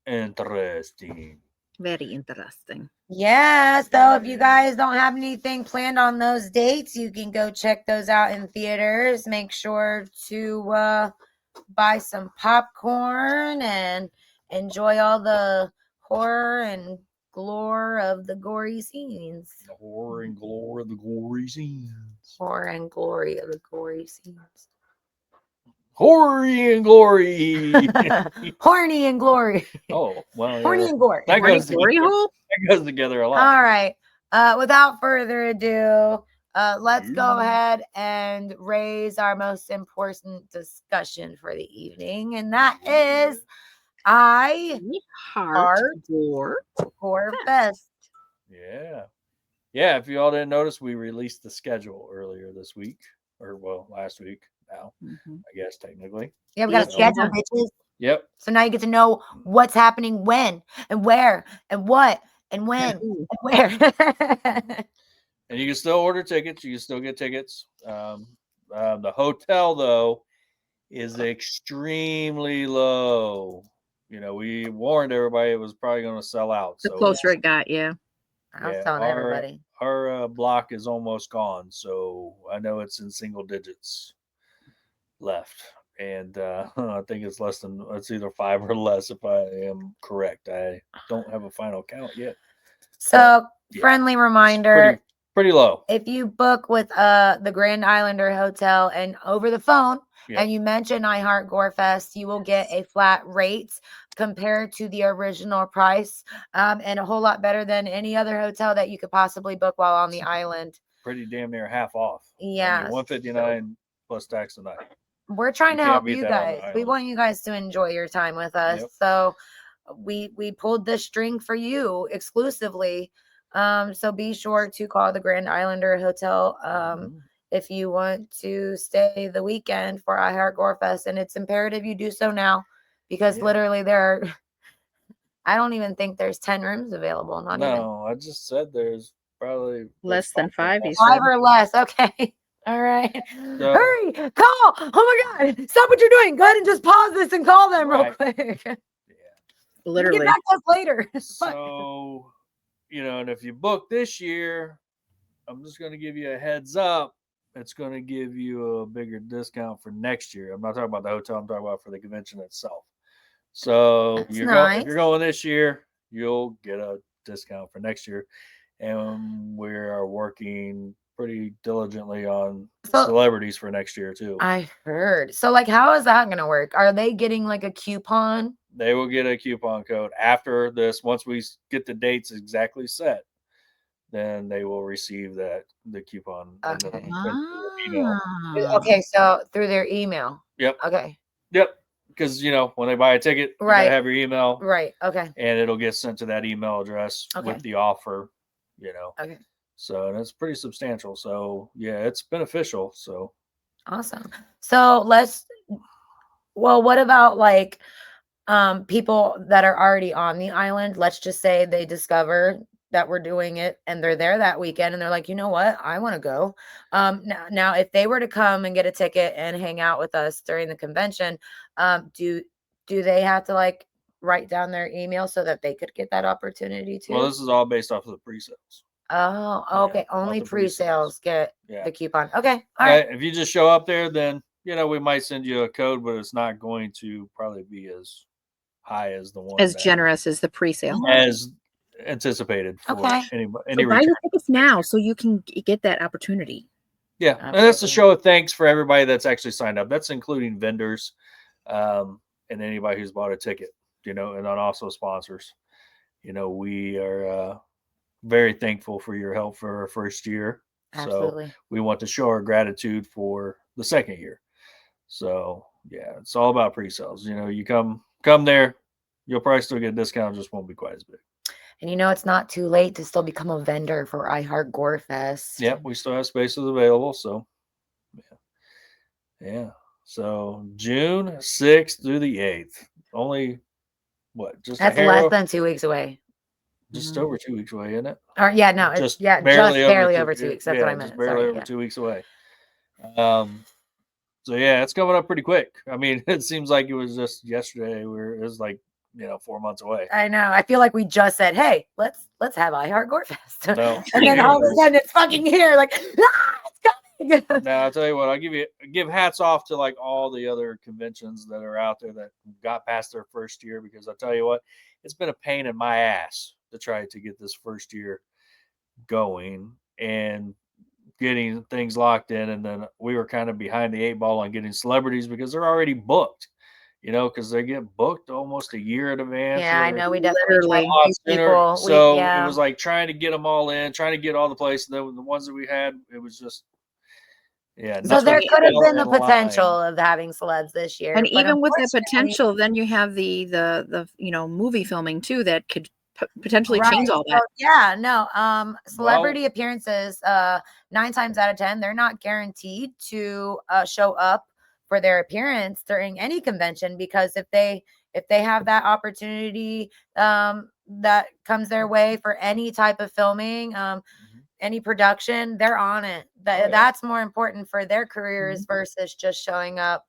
Interesting. Very interesting. Yeah. So if you guys don't have anything planned on those dates, you can go check those out in theaters. Make sure to buy some popcorn and enjoy all the horror and glory of the gory scenes. The horror and glory of the gory scenes. Horror and glory of the gory scenes. Hoary and glory. Horny and glory. Oh, well. Horny and gory. That Horny goes glory together. hole? That goes together a lot. All right. Without further ado, let's go ahead and raise our most important discussion for the evening, and that is Heart GORE Fest. Yeah. Yeah, if you all didn't notice, we released the schedule earlier this week, or well, last week now, I guess technically. Yeah, we got a schedule, bitches. Yep. So now you get to know what's happening when and where and what and when and where. And you can still order tickets. You can still get tickets. The hotel, though, is extremely low. You know, we warned everybody it was probably going to sell out. The so closer it got, yeah. I was telling everybody. Our block is almost gone. So I know it's in single digits left. And I think it's either 5 or less if I am correct. I don't have a final count yet. So friendly reminder. Pretty low. If you book with the Grand Islander Hotel and over the phone and you mention Heart GORE Fest, you will get a flat rate compared to the original price, and a whole lot better than any other hotel that you could possibly book while on the island. Pretty damn near half off. Yeah. $159 plus tax a night. We're trying to help you guys. We want you guys to enjoy your time with us. Yep. So we pulled this string for you exclusively. So be sure to call the Grand Islander Hotel if you want to stay the weekend for Heart GORE Fest. And it's imperative you do so now because literally I don't even think there's 10 rooms available. Not even. I just said there's probably less than 5. 5 or less. Okay. All right. Hurry, call. Oh my God. Stop what you're doing. Go ahead and just pause this and call them real quick. Yeah. Literally. Get back to us later. So, and if you book this year, I'm just going to give you a heads up. It's going to give you a bigger discount for next year. I'm not talking about the hotel. I'm talking about for the convention itself. So if you're going this year, you'll get a discount for next year. And we are working pretty diligently on celebrities for next year too. I heard. So how is that going to work? Are they getting a coupon? They will get a coupon code after this. Once we get the dates exactly set, then they will receive the coupon. Okay. Email. Okay, so through their email. Yep. Okay. Yep. Because when they buy a ticket, you gotta have your email. Right. Okay. And it'll get sent to that email address with the offer. Okay. So that's pretty substantial. So yeah, it's beneficial. So awesome. So what about people that are already on the island? Let's just say they discover that we're doing it and they're there that weekend and they're like, you know what? I want to go. Now, if they were to come and get a ticket and hang out with us during the convention, do they have to write down their email so that they could get that opportunity too? Well, this is all based off of the pre-sales. Oh, okay. Only pre-sales get the coupon. Okay. All right. If you just show up there, then, we might send you a code, but it's not going to probably be as high as the one. As generous as the pre-sale. As anticipated for any so buy your tickets now so you can get that opportunity. Yeah. Absolutely. And that's a show of thanks for everybody that's actually signed up. That's including vendors and anybody who's bought a ticket, and then also sponsors. We are very thankful for your help for our first year. Absolutely. So we want to show our gratitude for the second year. So yeah, it's all about pre-sales. You come there, you'll probably still get a discount, just won't be quite as big. And it's not too late to still become a vendor for Heart GORE Fest. Yep, we still have spaces available. So yeah. So June 6th through the 8th. Only what? Just That's a hair less than 2 weeks away. just over 2 weeks away, isn't it? Or yeah, no, it's Just just barely over 2 weeks. That's what I Yeah, meant. just barely Sorry. over Yeah. 2 weeks away. So yeah, it's coming up pretty quick. I mean, it seems like it was just yesterday. It was like 4 months away. I know. I feel like we just said, "Hey, let's have Heart GORE Fest," No, and then all of a sudden it's fucking here. Like, it's coming. Now I'll tell you what. I'll give hats off to like all the other conventions that are out there that got past their first year, because I'll tell you what, it's been a pain in my ass to try to get this first year going and getting things locked in, and then we were kind of behind the 8 ball on getting celebrities because they're already booked, because they get booked almost a year in advance. Yeah, I know. We definitely Literally. tried to get people. So yeah. it was like trying to get them all in, trying to get all the places. And then the ones that we had, it was just So there nothing could have been the fell in potential line. of having celebs this year, And but even with the unfortunately- potential, then you have the movie filming too that could potentially change all that. So, yeah, no. Celebrity appearances, 9 times out of 10, they're not guaranteed to show up for their appearance during any convention, because if they have that opportunity that comes their way for any type of filming, any production, they're on it. That's more important for their careers versus just showing up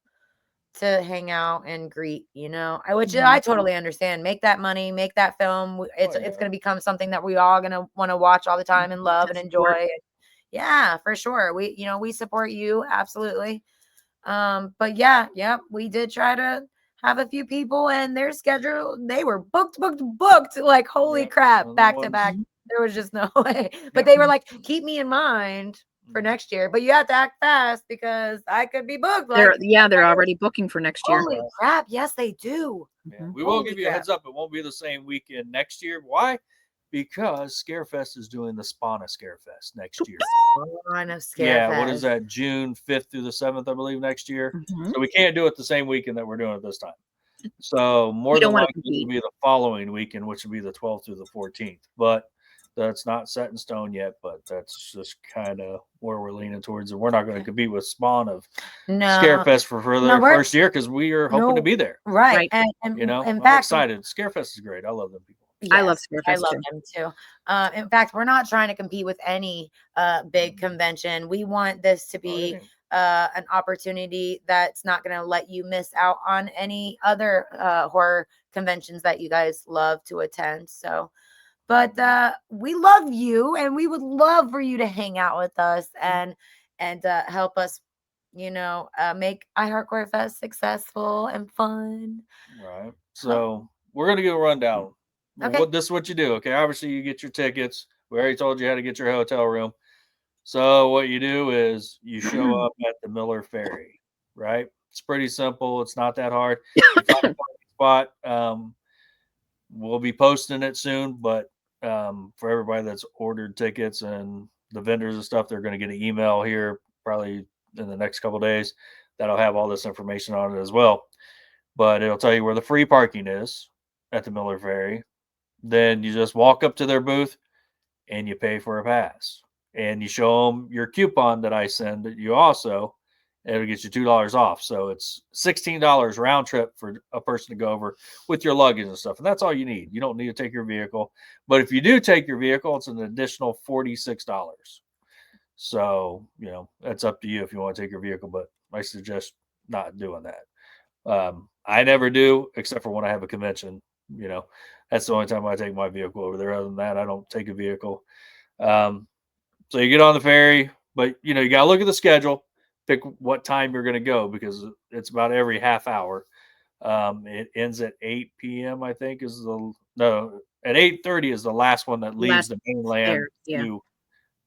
to hang out and greet, which I totally understand. Make that money, make that film. It's going to become something that we all going to want to watch all the time and love and enjoy. Yeah, for sure. We support you. Absolutely. But yeah, we did try to have a few people, and their schedule, they were booked, like, holy crap, back to back. There was just no way. But they were like, keep me in mind for next year, but you have to act fast because I could be booked. They're already booking for next year. Holy crap. Yes, they do. Yeah. We will give you a heads up. It won't be the same weekend next year. Why? Because Scarefest is doing the Spana Scarefest next year. What is that? June 5th through the 7th, I believe, next year. So we can't do it the same weekend that we're doing it this time. So more than likely it will be the following weekend, which will be the 12th through the 14th. But that's not set in stone yet, but that's just kind of where we're leaning towards. And we're not going to compete with Spawn of Scarefest for their first year, because we are hoping to be there. Right. And in I'm fact, excited. Scarefest is great. I love them people. Yes, I love Scarefest. I love them too. In fact, we're not trying to compete with any big convention. We want this to be an opportunity that's not going to let you miss out on any other horror conventions that you guys love to attend. So, but we love you, and we would love for you to hang out with us and help us, make Heart GORE Fest successful and fun. Right. So we're gonna do a rundown. Okay. This is what you do. Okay. Obviously, you get your tickets. We already told you how to get your hotel room. So what you do is you show up at the Miller Ferry. Right. It's pretty simple. It's not that hard. You find a parking spot. We'll be posting it soon, but for everybody that's ordered tickets and the vendors and stuff, they're going to get an email here probably in the next couple of days that'll have all this information on it as well. But it'll tell you where the free parking is at the Miller Ferry. Then you just walk up to their booth and you pay for a pass, and you show them your coupon that I send you also. It'll get you $2 off. So it's $16 round trip for a person to go over with your luggage and stuff. And that's all you need. You don't need to take your vehicle. But if you do take your vehicle, it's an additional $46. So, that's up to you if you want to take your vehicle. But I suggest not doing that. I never do, except for when I have a convention. That's the only time I take my vehicle over there. Other than that, I don't take a vehicle. So you get on the ferry, but you got to look at the schedule. Pick what time you're going to go, because it's about every half hour. It ends at 8 p.m. I think at 8:30 is the last one that leaves the mainland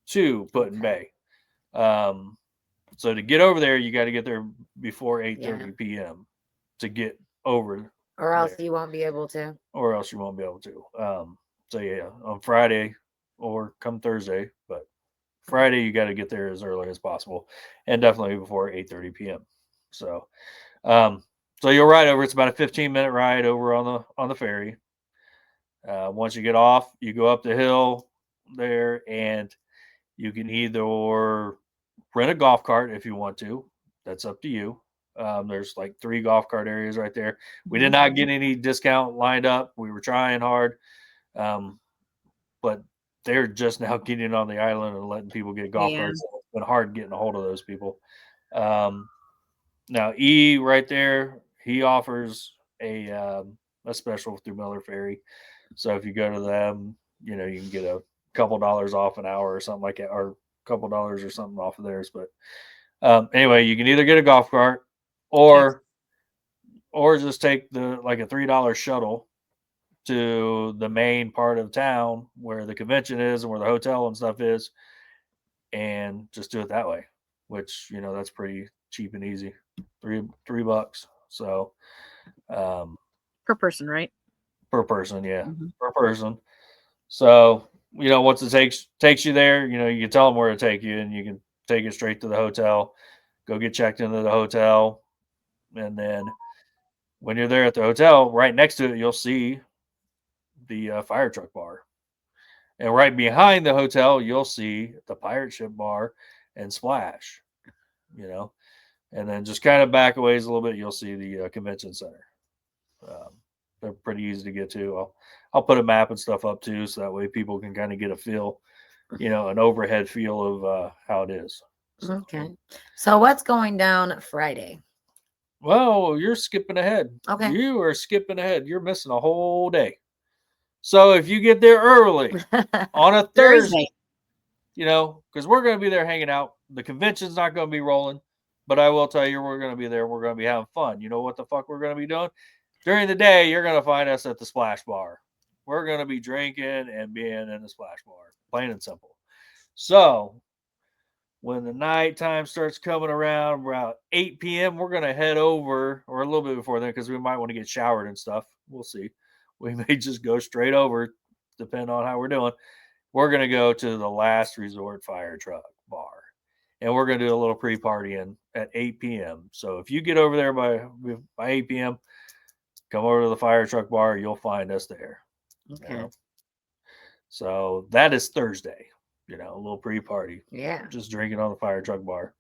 to Put-in-Bay. So to get over there, you got to get there before 8:30 p.m. to get over, or else you won't be able to. So yeah, on Friday or come Thursday, but Friday you got to get there as early as possible, and definitely before 8:30 p.m. So you'll ride over. It's about a 15-minute ride over on the ferry. Once you get off, you go up the hill there, and you can either rent a golf cart if you want to. That's up to you. There's like 3 golf cart areas right there. We did not get any discount lined up. We were trying hard, but they're just now getting on the island and letting people get golf carts. It's been hard getting a hold of those people. Now E right there, he offers a special through Miller Ferry. So if you go to them, you know, you can get a couple dollars off an hour or something like that, or a couple dollars or something off of theirs. But anyway, you can either get a golf cart or just take the like a $3 shuttle to the main part of town where the convention is and where the hotel and stuff is, and just do it that way. Which, you know, that's pretty cheap and easy. $3. So per person, right? Per person, yeah. Per person. So, you know, once it takes you there, you know, you can tell them where to take you, and you can take it straight to the hotel, go get checked into the hotel, and then when you're there at the hotel, right next to it, you'll see the fire truck bar. And right behind the hotel, you'll see the pirate ship bar and splash, you know. And then just kind of back a ways a little bit, you'll see the convention center. They're pretty easy to get to. I'll put a map and stuff up too, so that way people can kind of get a feel, you know, an overhead feel of how it is. So, okay. So what's going down Friday? Well, you're skipping ahead. Okay. You are skipping ahead. You're missing a whole day. So if you get there early on a Thursday, you know, because we're going to be there hanging out. The convention's not going to be rolling, but I will tell you, we're going to be there. We're going to be having fun. You know what the fuck we're going to be doing? During the day, you're going to find us at the Splash Bar. We're going to be drinking and being in the Splash Bar, plain and simple. So when the nighttime starts coming around, about 8 p.m., we're going to head over, or a little bit before then, because we might want to get showered and stuff. We'll see. We may just go straight over, depending on how we're doing. We're going to go to the Last Resort Fire Truck Bar. And we're going to do a little pre-partying at 8 p.m. So if you get over there by 8 p.m., come over to the fire truck bar. You'll find us there. Okay. You know? So that is Thursday. You know, a little pre-party. Yeah. Just drinking on the fire truck bar,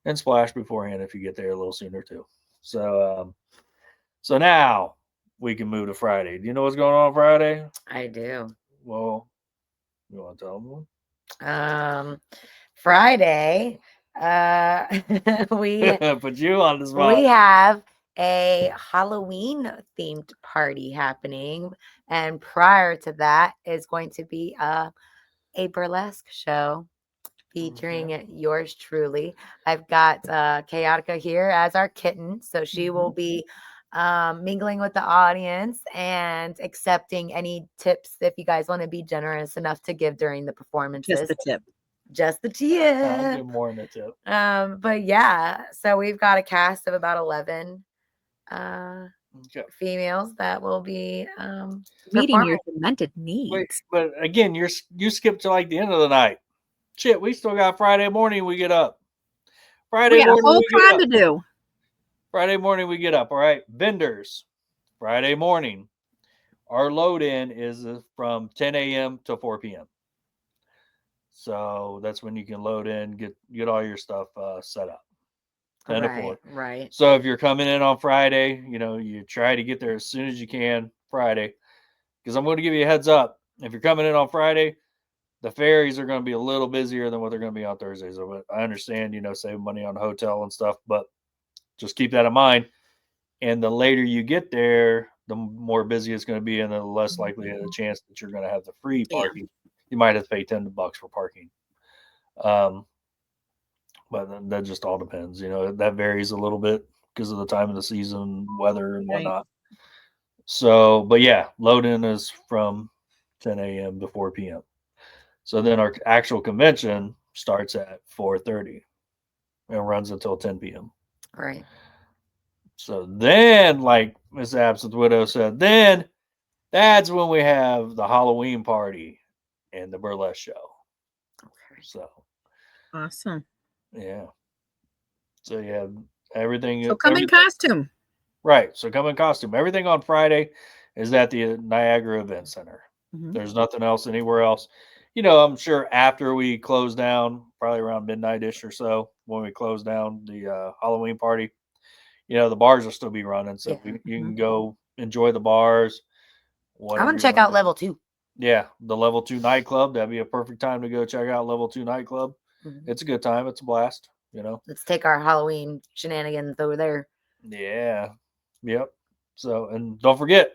and splash beforehand if you get there a little sooner too. So, so now we can move to Friday. Do you know what's going on Friday? I do. Well, you want to tell them? Friday, we put you on the spot. We have a Halloween themed party happening, and prior to that is going to be a burlesque show featuring yours truly. I've got Chaotica here as our kitten, so she will be mingling with the audience and accepting any tips if you guys want to be generous enough to give during the performances. Just the tip. Just the tip. I'll give more than a tip. But yeah, so we've got a cast of about 11 females that will be meeting your demented needs. Wait, but again, you skipped to like the end of the night. Shit, we still got Friday morning. We get up. We got a whole con to do. Friday morning we get up. All right, vendors. Friday morning, our load in is from 10 a.m. to 4 p.m. So that's when you can load in, get all your stuff set up. 10 to 4. Right. So if you're coming in on Friday, you know, you try to get there as soon as you can Friday. Because I'm going to give you a heads up. If you're coming in on Friday, the ferries are going to be a little busier than what they're going to be on Thursdays. So I understand, you know, saving money on the hotel and stuff, but just keep that in mind. And the later you get there, the more busy it's going to be, and the less likely the chance that you're going to have the free parking. Yeah. You might have to pay $10 for parking. But that just all depends. You know, that varies a little bit because of the time of the season, weather, and whatnot. So, but yeah, load in is from 10 a.m. to 4 p.m. So then our actual convention starts at 4:30 and runs until 10 p.m. Right. So then, like Miss Absinthe Widow said, then that's when we have the Halloween party and the burlesque show. Okay. So awesome. Yeah. So yeah, everything. So come in costume. Right. So come in costume. Everything on Friday is at the Niagara Event Center. Mm-hmm. There's nothing else anywhere else. You know, I'm sure after we close down, probably around midnight-ish or so, when we close down the Halloween party, the bars will still be running, so Yeah. you can go enjoy the bars. I Whatever want you to check wanna out do. level 2. Yeah, the level 2 nightclub. That'd be a perfect time to go check out level 2 nightclub. Mhm. It's a good time. It's a blast. Let's take our Halloween shenanigans over there. Yeah. Yep. So, and don't forget,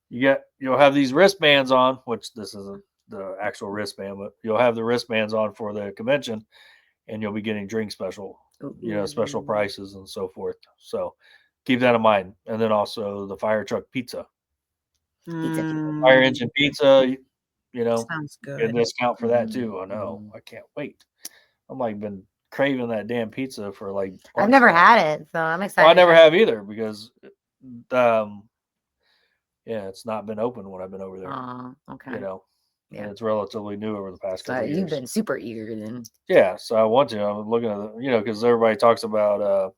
you'll have these wristbands on, which this isn't the actual wristband, but you'll have the wristbands on for the convention, and you'll be getting drink special Ooh. prices and so forth. So keep that in mind. And then also the fire truck pizza, Pizza. fire engine pizza. Sounds Get a good. discount for that too. I know. I can't wait. I'm like been craving that damn pizza for like I've months never now. had it, so I'm excited. Well, I never have either because it's not been open when I've been over there. Okay. And it's relatively new over the past So couple of years. you've been super eager then. Yeah, so I want to. I'm looking at because everybody talks about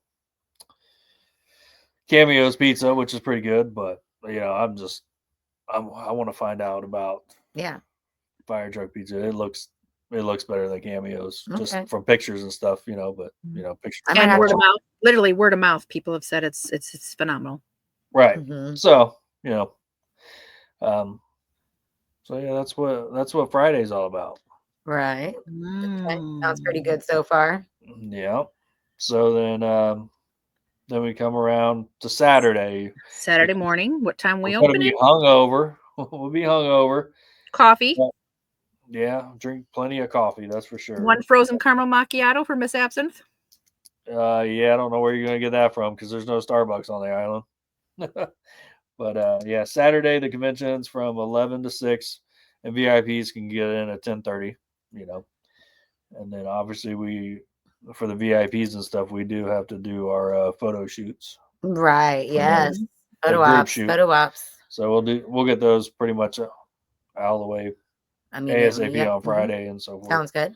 Cameo's pizza, which is pretty good, but I want to find out about fire truck pizza. It looks better than Cameo's just Okay. from pictures and stuff, but pictures. I might And have word to- of mouth, literally word of mouth. People have said it's phenomenal. Right. Mhm. So, so yeah, that's what Friday's all about. Right. Okay. Sounds pretty good so far. Yeah. So then we come around to Saturday. Saturday morning. What time we We're gonna open be it? hungover. We'll be hungover. Coffee. Yeah, drink plenty of coffee, that's for sure. One frozen caramel macchiato for Miss Absinthe. Yeah, I don't know where you're gonna get that from because there's no Starbucks on the island. But yeah, Saturday the convention's from 11 to 6, and VIPs can get in at 10:30. And then obviously for the VIPs and stuff, we do have to do our photo shoots. Right. Yes. Photo group ops. shoot. Photo ops. So we'll get those pretty much out of the way ASAP on Friday and so forth. Sounds good.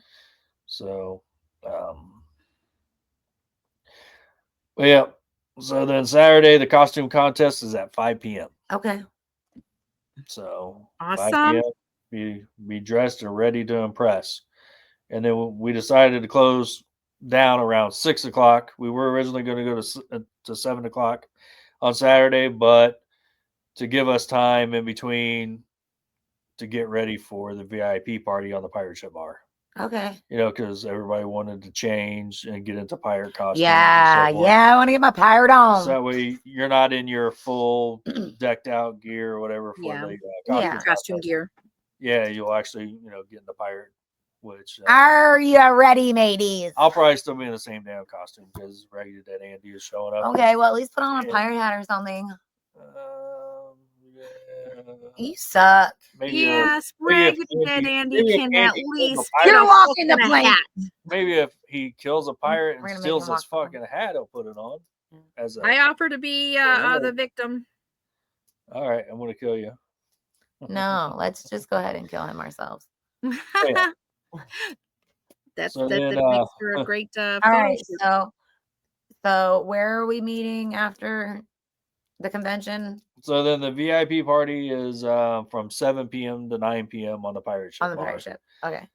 So, yeah. So then Saturday, the costume contest is at 5 p.m. Okay. So Awesome. 5 p.m. Be dressed and ready to impress. And then we decided to close down around 6 o'clock. We were originally going to go to 7 o'clock on Saturday, but to give us time in between to get ready for the VIP party on the pirate ship bar. Okay. Because everybody wanted to change and get into pirate costumes. Yeah. And so forth. Yeah. I want to get my pirate on. So that way you're not in your full decked out gear or whatever for the costume gear. Yeah, you'll actually get in the pirate. Which are you ready, mateys? I'll probably still be in the same damn costume because Raggedy Dead Andy is showing up. Okay, well at least put on a pirate hat or something. Yeah. You suck. Yes, Raggedy Dead Andy can at least. You're walking the plank. Maybe if he kills a pirate We're and gonna steals make him his fucking hat, he'll put it on. I offer to be the victim. All right, I'm gonna kill you. No, let's just go ahead and kill him ourselves. Yeah. That So then, makes for a great all photo right, shoot. so where are we meeting after the convention? So then the VIP party is from 7 p.m. to 9 p.m. on the pirate ship. On the pirate ship. Okay.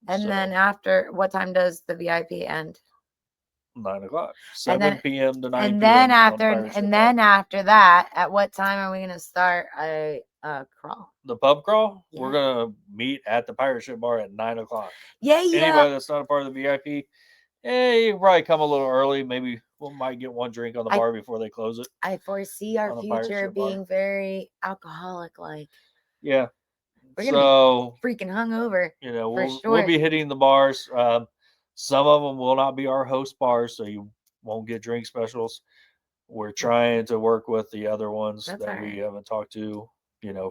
And then after, what time does the VIP end? 9 o'clock. 7 p.m. to 9 p.m. And then after that, at what time are we going to start a crawl? The pub crawl? Yeah. We're going to meet at the pirate ship bar at 9 o'clock. Yeah. Anybody that's not a part of the VIP, you can probably come a little early. Maybe we might get one drink on the bar before they close it. I foresee our future being very alcoholic-like. Yeah. We're gonna be freaking hungover. We'll be hitting the bars. Some of them will not be our host bars, so you won't get drink specials. We're trying to work with the other ones that we haven't talked to,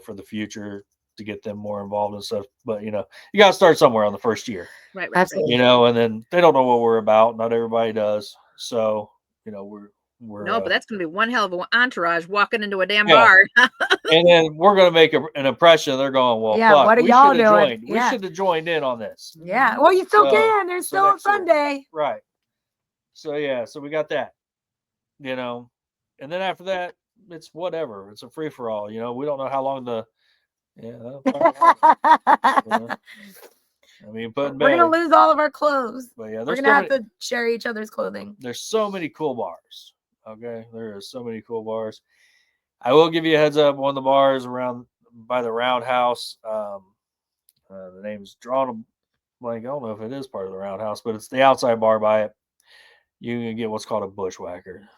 for the future to get them more involved and stuff. But you got to start somewhere on the first year, right? Absolutely. And then they don't know what we're about. Not everybody does. So we're no, but that's gonna be one hell of an entourage walking into a damn bar. And then we're gonna make an impression. They're going, well, fuck, what are y'all doing? We should have joined in on this. Yeah, well, you still can. There's still a Sunday. Right. So so we got that. And then after that, it's whatever. It's a free for all. We don't know how long I mean, but we're gonna lose all of our clothes. But yeah, we're gonna have to share each other's clothing. There's so many cool bars. Okay, there are so many cool bars. I will give you a heads up. One of the bars around by the Roundhouse. The name's drawn a blank. I don't know if it is part of the Roundhouse, but it's the outside bar by it. You can get what's called a bushwhacker.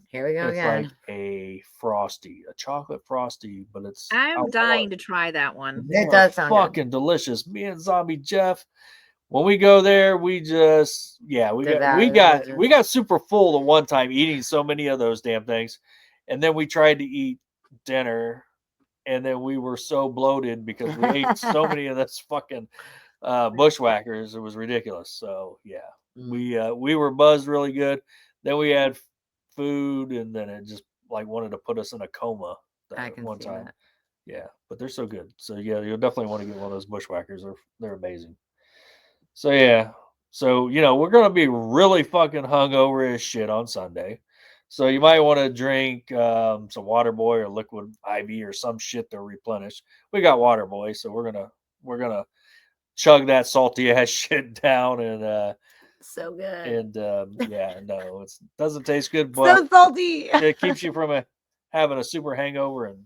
Here we go It's again. like a frosty, a chocolate frosty, but it's I'm alcohol. dying to try that one. It They're does sound good. fucking delicious. Me and Zombie Jeff, when we go there, we just we got super full the one time eating so many of those damn things, and then we tried to eat dinner, and then we were so bloated because we ate so many of this fucking bushwhackers. It was ridiculous. So yeah, we were buzzed really good. Then we had food, and then it just like wanted to put us in a coma I can one see time. that. Yeah, but they're so good. So yeah, you'll definitely want to get one of those bushwhackers. They're amazing. So yeah, so we're gonna be really fucking hungover as shit on Sunday. So you might want to drink some Water Boy or Liquid IV or some shit to replenish. We got Water Boy, so we're gonna chug that salty ass shit down and So good. and yeah, no, it doesn't taste good, So but salty. it keeps you from having a super hangover, and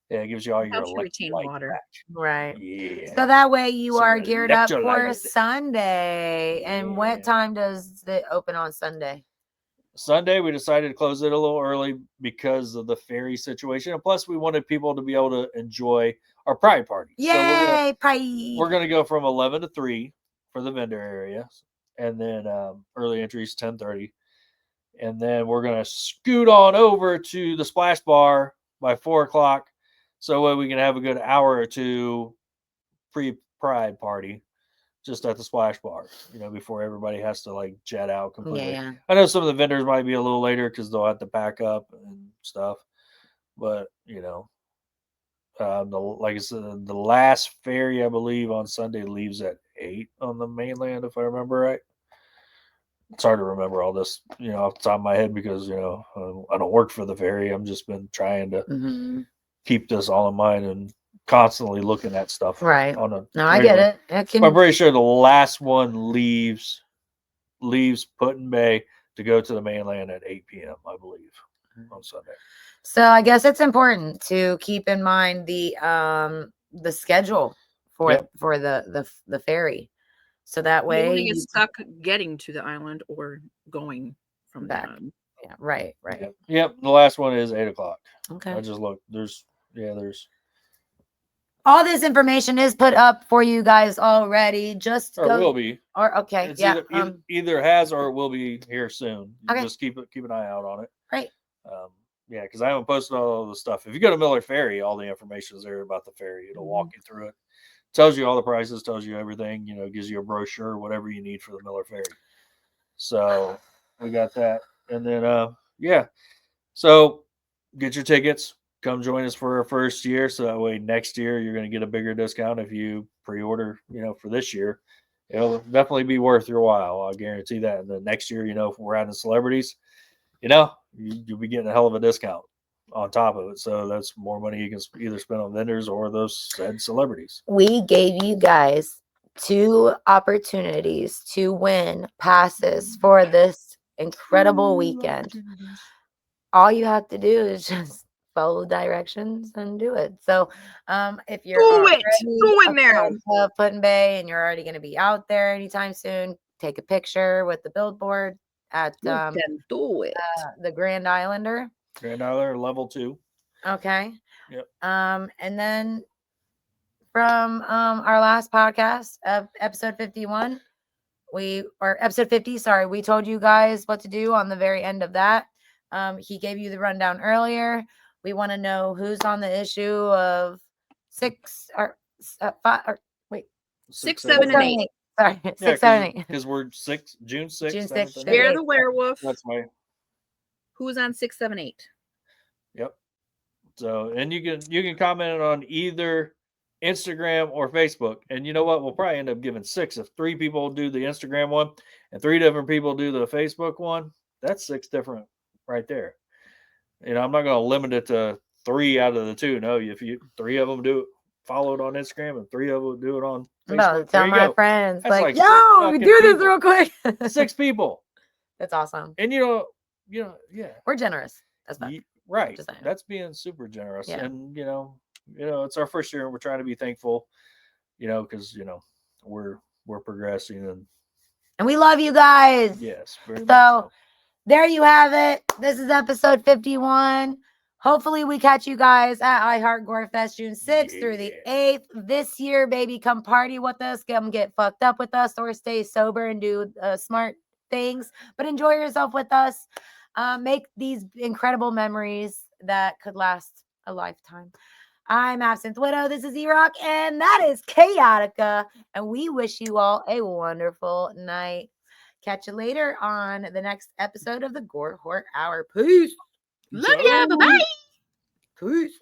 yeah, it gives you all your Helps you retain electrolyte water. back. Right. Yeah. So that way you So are geared up for electrolyted. Sunday. And what Yeah. time does it open on Sunday? Sunday, we decided to close it a little early because of the ferry situation, and plus we wanted people to be able to enjoy our Pride party. Yay, So Pride! we're gonna go from 11 to 3 for the vendor area, and then early entries 10:30, and then we're gonna scoot on over to the Splash Bar by 4 o'clock, so we can have a good hour or two pre-Pride party just at the Splash Bar, before everybody has to like jet out completely. Yeah. I know some of the vendors might be a little later because they'll have to pack up and stuff, but like I said, the last ferry I believe on Sunday leaves at 8 on the mainland, if I remember right. It's hard to remember all this, off the top of my head because I don't work for the ferry. I'm just been trying to keep this all in mind and constantly looking at stuff. Right. No, I get it. I'm pretty sure the last one leaves Put in Bay to go to the mainland at 8 p.m. I believe on Sunday. So I guess it's important to keep in mind the schedule for the ferry, so that You way don't want to get stuck getting to the island or going from back. the island. Yeah, right. Yep. The last one is 8 o'clock. Okay. I just looked. There's all this information is put up for you guys already. Just or go. will be. Or okay. It's yeah. either has or it will be here soon. Okay. Just keep an eye out on it. Right. Yeah, because I haven't posted all the stuff. If you go to Miller Ferry, all the information is there about the ferry. It'll walk you through it. Tells you all the prices, tells you everything, gives you a brochure, whatever you need for the Miller Ferry. So we got that. And then yeah. So get your tickets. Come join us for our first year. So that way next year you're going to get a bigger discount if you pre-order, for this year. It'll definitely be worth your while. I'll guarantee that. And the next year, if we're adding celebrities, you'll be getting a hell of a discount on top of it. So that's more money you can either spend on vendors or those said celebrities. We gave you guys 2 opportunities to win passes for this incredible weekend. All you have to do is just follow directions and do it. So if you're go in there, Put in Bay, and you're already going to be out there anytime soon, take a picture with the billboard at do it. The Grand Islander. Grand Islander level 2. Okay. Yep. And then from our last podcast of episode 51, episode 50, sorry, we told you guys what to do on the very end of that. He gave you the rundown earlier. We want to know who's on the issue of 6 or 5 or wait, 6, 7, and 8. Sorry, 6, 7, 8. Because we're June 6th. June 6th. Bear the Werewolf. That's my. Who's on 6, 7, 8? Yep. So, and you can comment on either Instagram or Facebook. And you know what? We'll probably end up giving 6 if 3 people do the Instagram one and 3 different people do the Facebook one. That's 6 different right there. I'm not going to limit it to 3 out of the 2. No, if 3 of them do it, follow it on Instagram, and 3 of them do it on Facebook. Tell my friends, that's yo, do this real quick. 6 people. That's awesome. And yeah. We're generous. That's fine. Right. Just saying. That's being super generous. Yeah. And it's our first year and we're trying to be thankful, because we're progressing And we love you guys. yes, very much So there you have it. This is episode 51. Hopefully we catch you guys at Heart GORE Fest June 6th through the 8th this year, baby. Come party with us. Come get fucked up with us or stay sober and do smart things. But enjoy yourself with us. Make these incredible memories that could last a lifetime. I'm Absinthe Widow. This is E-Rock, and that is Chaotica. And we wish you all a wonderful night. Catch you later on the next episode of the Gore Hort Hour. Peace. Love ya. Bye-bye. Peace.